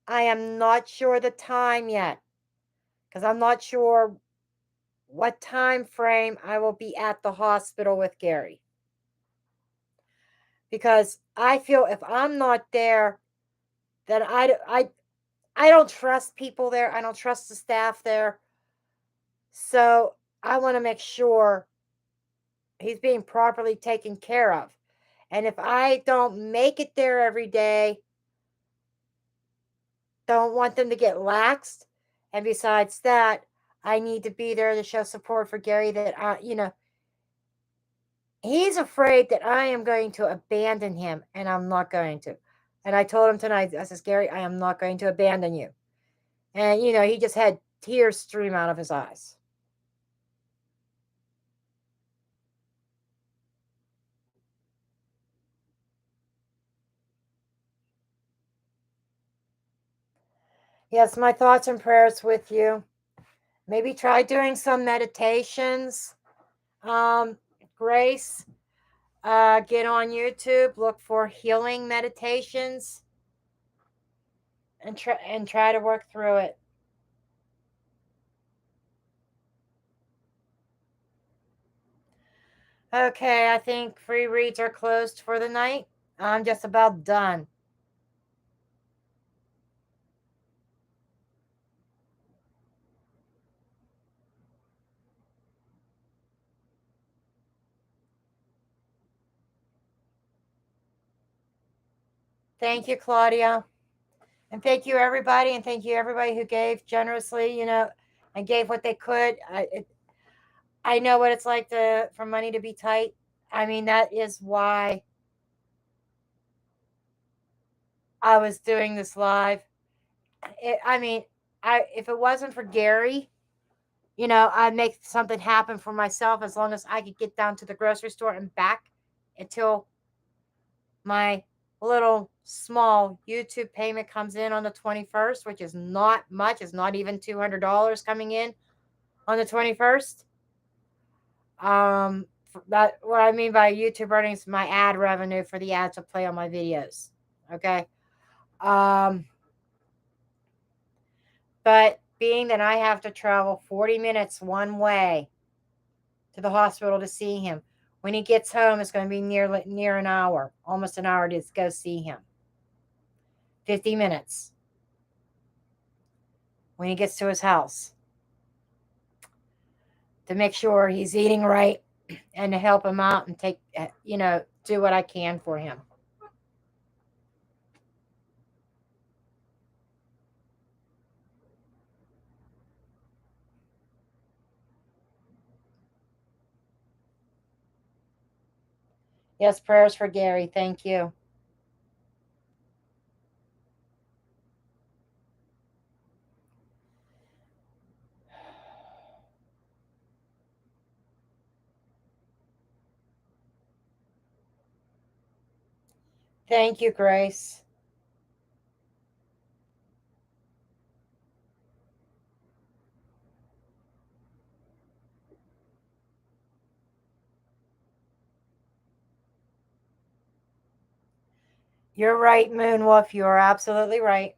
Speaker 1: I am not sure the time yet because I'm not sure what time frame I will be at the hospital with Gary. Because I feel if I'm not there, then I don't trust people there. I don't trust the staff there. So I want to make sure he's being properly taken care of. And if I don't make it there every day, don't want them to get laxed. And besides that, I need to be there to show support for Gary that he's afraid that I am going to abandon him, and I'm not going to. And I told him tonight, I says, Gary, I am not going to abandon you. And, he just had tears stream out of his eyes. Yes, my thoughts and prayers with you. Maybe try doing some meditations. Grace, get on YouTube, look for healing meditations, and try to work through it. Okay, I think free reads are closed for the night. I'm just about done. Thank you, Claudia. And thank you, everybody. And thank you, everybody who gave generously, and gave what they could. I know what it's like for money to be tight. I mean, that is why I was doing this live. I mean, if it wasn't for Gary, I'd make something happen for myself as long as I could get down to the grocery store and back until my little small YouTube payment comes in on the 21st, which is not much. It's not even $200 coming in on the 21st. That what I mean by YouTube earnings, my ad revenue for the ads to play on my videos. Okay. But being that I have to travel 40 minutes one way to the hospital to see him, when he gets home, it's going to be near an hour, almost an hour to go see him. 50 minutes when he gets to his house to make sure he's eating right and to help him out and do what I can for him. Yes, prayers for Gary. Thank you. Thank you, Grace. You're right, Moonwolf. You are absolutely right.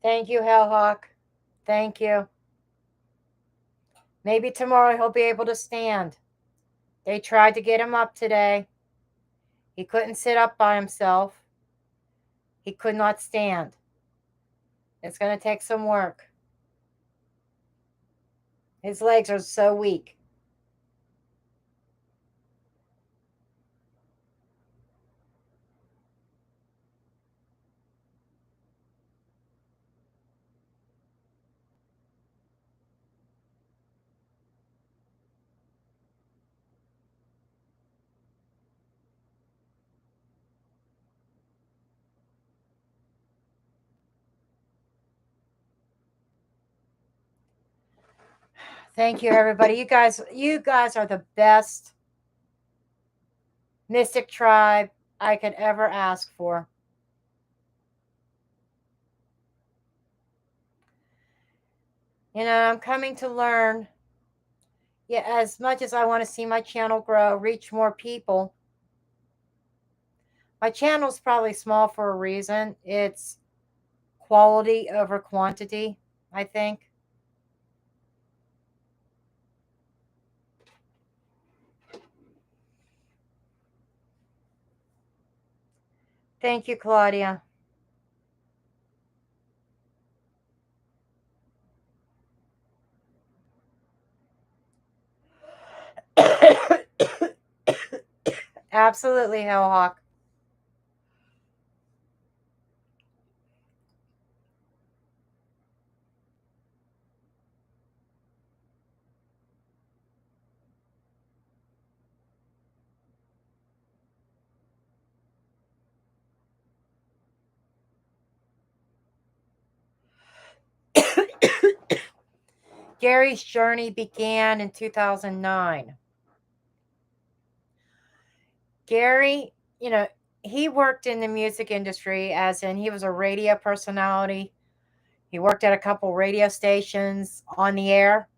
Speaker 1: Thank you, Hellhawk. Thank you. Maybe tomorrow he'll be able to stand. They tried to get him up today. He couldn't sit up by himself. He could not stand. It's going to take some work. His legs are so weak. Thank you, everybody. You guys are the best mystic tribe I could ever ask for. I'm coming to learn. Yeah, as much as I want to see my channel grow, reach more people. My channel's probably small for a reason. It's quality over quantity, I think. Thank you, Claudia. Absolutely, Hellhawk. Gary's journey began in 2009. Gary, he worked in the music industry, as in he was a radio personality. He worked at a couple radio stations on the air.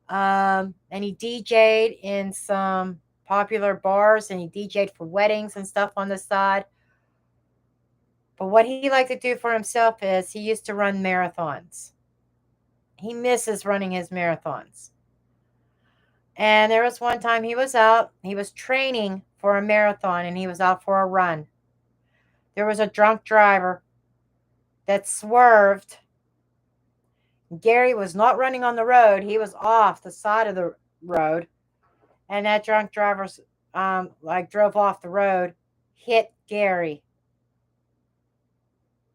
Speaker 1: And he DJ'd in some popular bars and he DJ'd for weddings and stuff on the side. But what he liked to do for himself is he used to run marathons. He misses running his marathons. And there was one time he was out, he was training for a marathon, and he was out for a run. There was a drunk driver that swerved. Gary was not running on the road, he was off the side of the road. And that drunk driver drove off the road, hit Gary,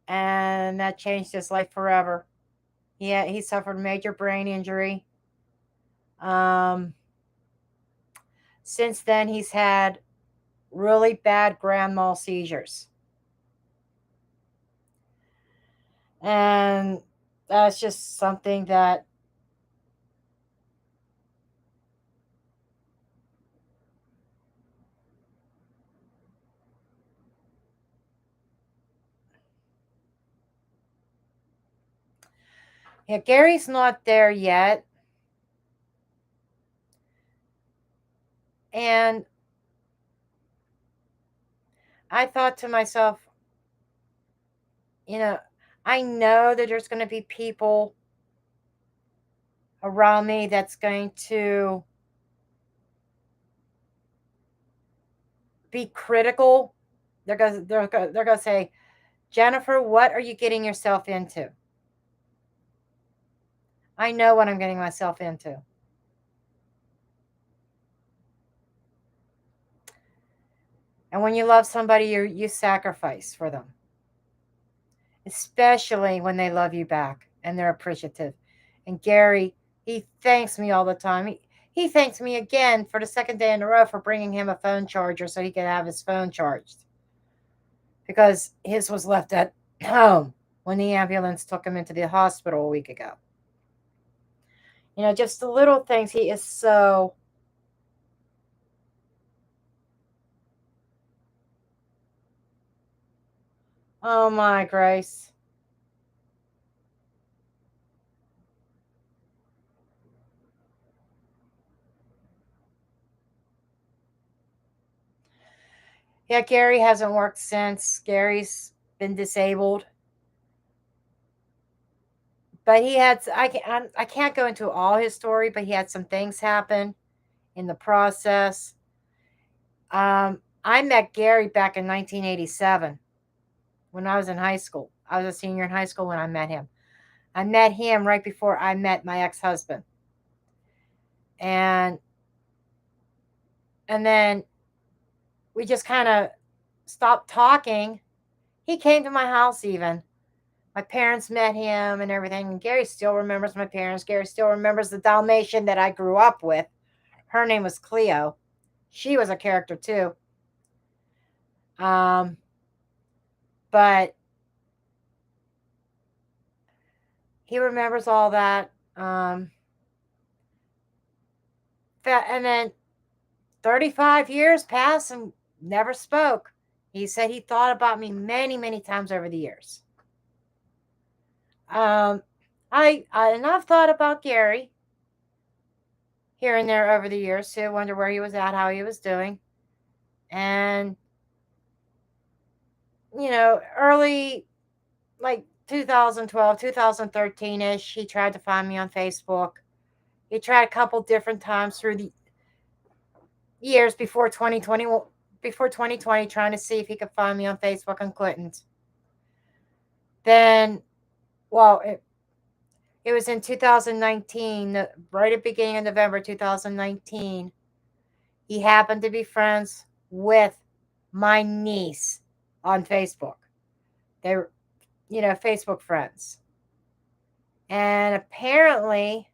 Speaker 1: and that changed his life forever. Yeah, he suffered major brain injury. Um, since then, he's had really bad grand mal seizures. And that's just something that yeah, Gary's not there yet. And I thought to myself, you know, I know that there's going to be people around me that's going to be critical. They're going to say, Jennifer, what are you getting yourself into? I know what I'm getting myself into. And when you love somebody, you sacrifice for them, especially when they love you back and they're appreciative. And Gary, he thanks me all the time. He thanks me again for the second day in a row for bringing him a phone charger so he could have his phone charged, because his was left at home when the ambulance took him into the hospital a week ago. Just the little things. He is so. Oh my Grace. Yeah, Gary hasn't worked since. Gary's been disabled. But he had, I can't go into all his story, but he had some things happen in the process. I met Gary back in 1987 when I was in high school. I was a senior in high school when I met him. I met him right before I met my ex-husband. And then we just kind of stopped talking. He came to my house even. My parents met him and everything. And Gary still remembers my parents. Gary still remembers the Dalmatian that I grew up with. Her name was Cleo. She was a character too. Um, but he remembers all that. And then 35 years passed and never spoke. He said he thought about me many, many times over the years. Um, and I've thought about Gary here and there over the years too. Wonder where he was at, how he was doing, and early like 2012, 2013 ish. He tried to find me on Facebook. He tried a couple different times through the years before 2020, trying to see if he could find me on Facebook and couldn't. Then, well, it was in 2019, right at the beginning of November 2019. He happened to be friends with my niece on Facebook. They were, Facebook friends. And apparently,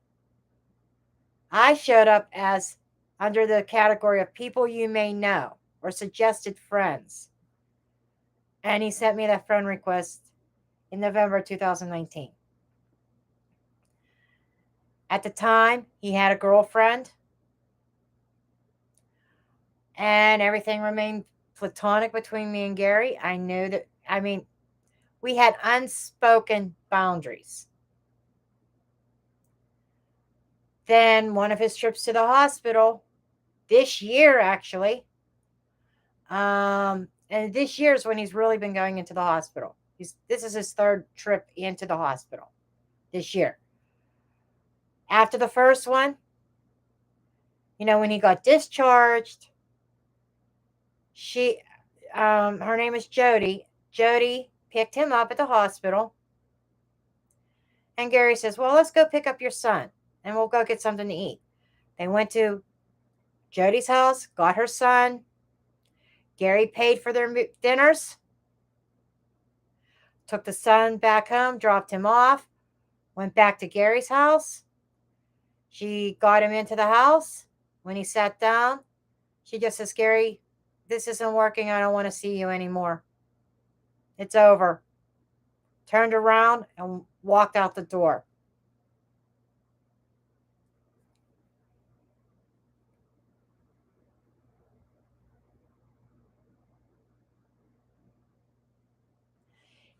Speaker 1: I showed up as under the category of people you may know or suggested friends. And he sent me that friend request in November 2019. At the time, he had a girlfriend, and everything remained platonic between me and Gary. I knew that, we had unspoken boundaries. Then one of his trips to the hospital, this year actually, and this year is when he's really been going into the hospital. This is his third trip into the hospital this year. After the first one, When he got discharged, her name is Jody. Jody picked him up at the hospital, and Gary says, "Well, let's go pick up your son, and we'll go get something to eat." They went to Jody's house, got her son. Gary paid for their dinners, took the son back home, dropped him off, went back to Gary's house. She got him into the house. When he sat down, she just says, "Gary, this isn't working. I don't want to see you anymore. It's over." Turned around and walked out the door.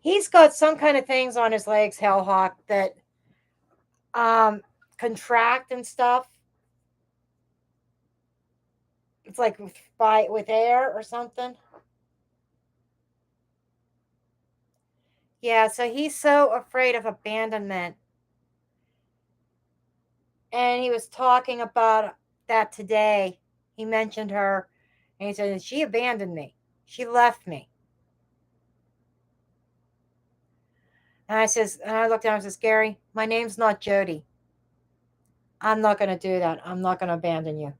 Speaker 1: He's got some kind of things on his legs, Hellhawk, that um contract and stuff. It's like with air or something. Yeah, so he's so afraid of abandonment. And he was talking about that today. He mentioned her, and he said, "She abandoned me. She left me." And I looked at him and says, "Gary, my name's not Jody. I'm not going to do that. I'm not going to abandon you."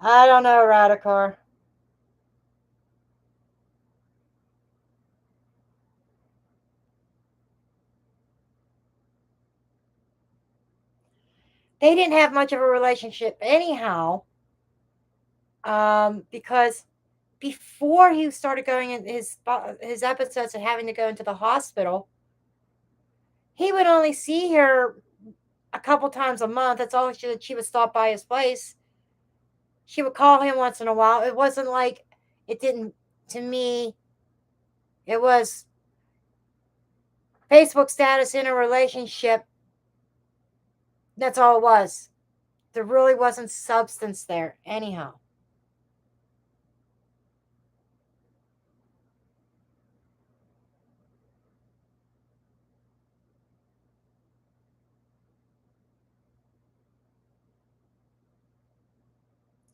Speaker 1: I don't know, Radicor. They didn't have much of a relationship anyhow, because before he started going in his episodes and having to go into the hospital, he would only see her a couple times a month. That's all she would stop by his place. She would call him once in a while. It wasn't like it didn't, to me, it was Facebook status in a relationship. That's all it was. There really wasn't substance there, anyhow.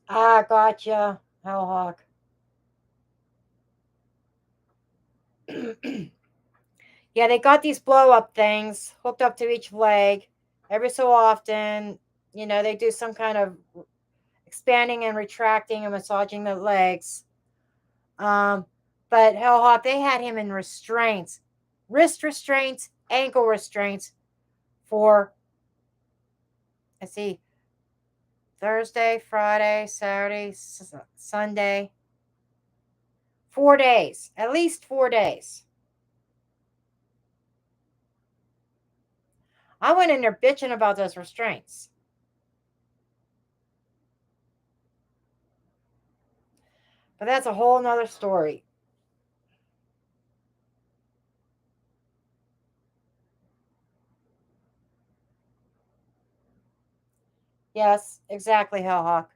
Speaker 1: Ah, gotcha, Hellhawk. Yeah, they got these blow up things hooked up to each leg. Every so often, they do some kind of expanding and retracting and massaging the legs. Um, but Hellhawk, they had him in restraints, wrist restraints, ankle restraints for, let's see, Thursday, Friday, Saturday, Sunday. 4 days, at least 4 days. I went in there bitching about those restraints. But that's a whole nother story. Yes, exactly, Hellhawk.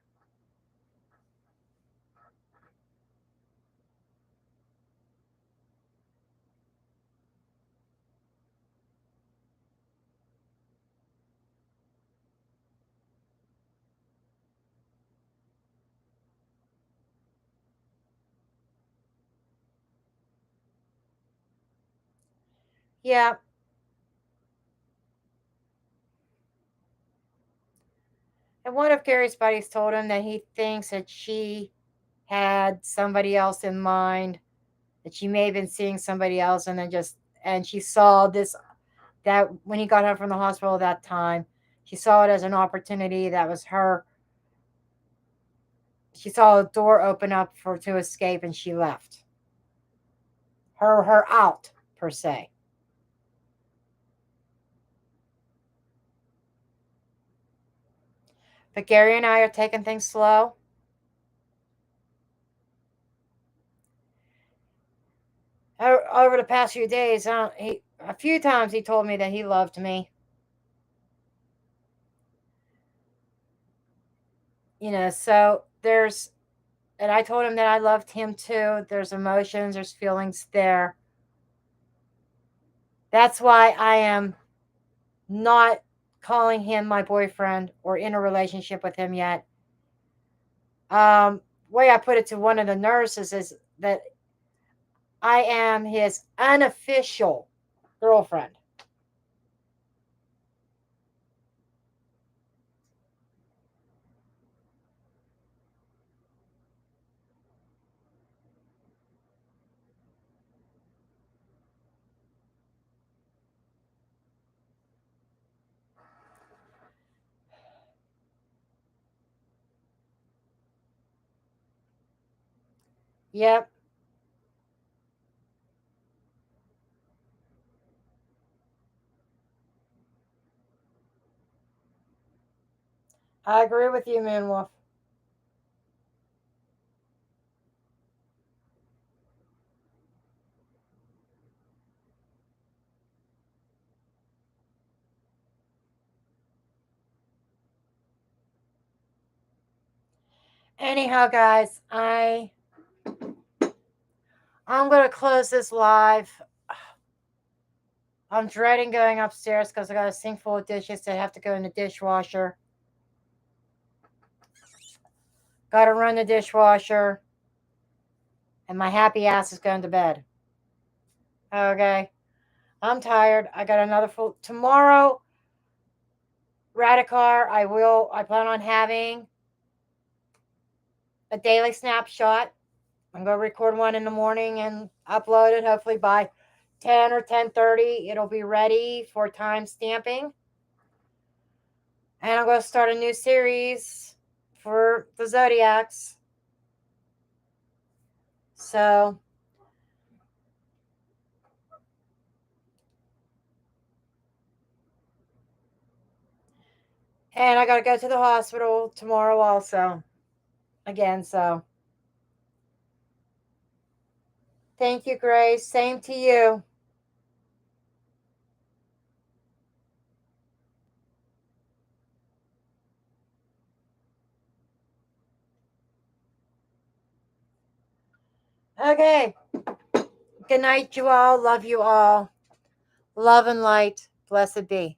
Speaker 1: Yeah. And one of Gary's buddies told him that he thinks that she had somebody else in mind, that she may have been seeing somebody else, and she saw this, that when he got home from the hospital that time, she saw it as an opportunity. That was her. She saw a door open up to escape, and she left. Her out, per se. But Gary and I are taking things slow. Over the past few days, a few times he told me that he loved me. So and I told him that I loved him too. There's emotions, there's feelings there. That's why I am not calling him my boyfriend or in a relationship with him yet. Way I put it to one of the nurses is that I am his unofficial girlfriend. Yep, I agree with you, Moonwolf. Anyhow, guys, I'm gonna close this live. I'm dreading going upstairs because I got a sink full of dishes that have to go in the dishwasher. Got to run the dishwasher, and my happy ass is going to bed. Okay, I'm tired. I got another full tomorrow. Radicar. I plan on having a daily snapshot. I'm gonna record one in the morning and upload it. Hopefully by 10 or 10:30, it'll be ready for time stamping. And I'm going to start a new series for the Zodiacs. So, and I got to go to the hospital tomorrow also. Again, so. Thank you, Grace. Same to you. Okay. Good night, you all. Love you all. Love and light. Blessed be.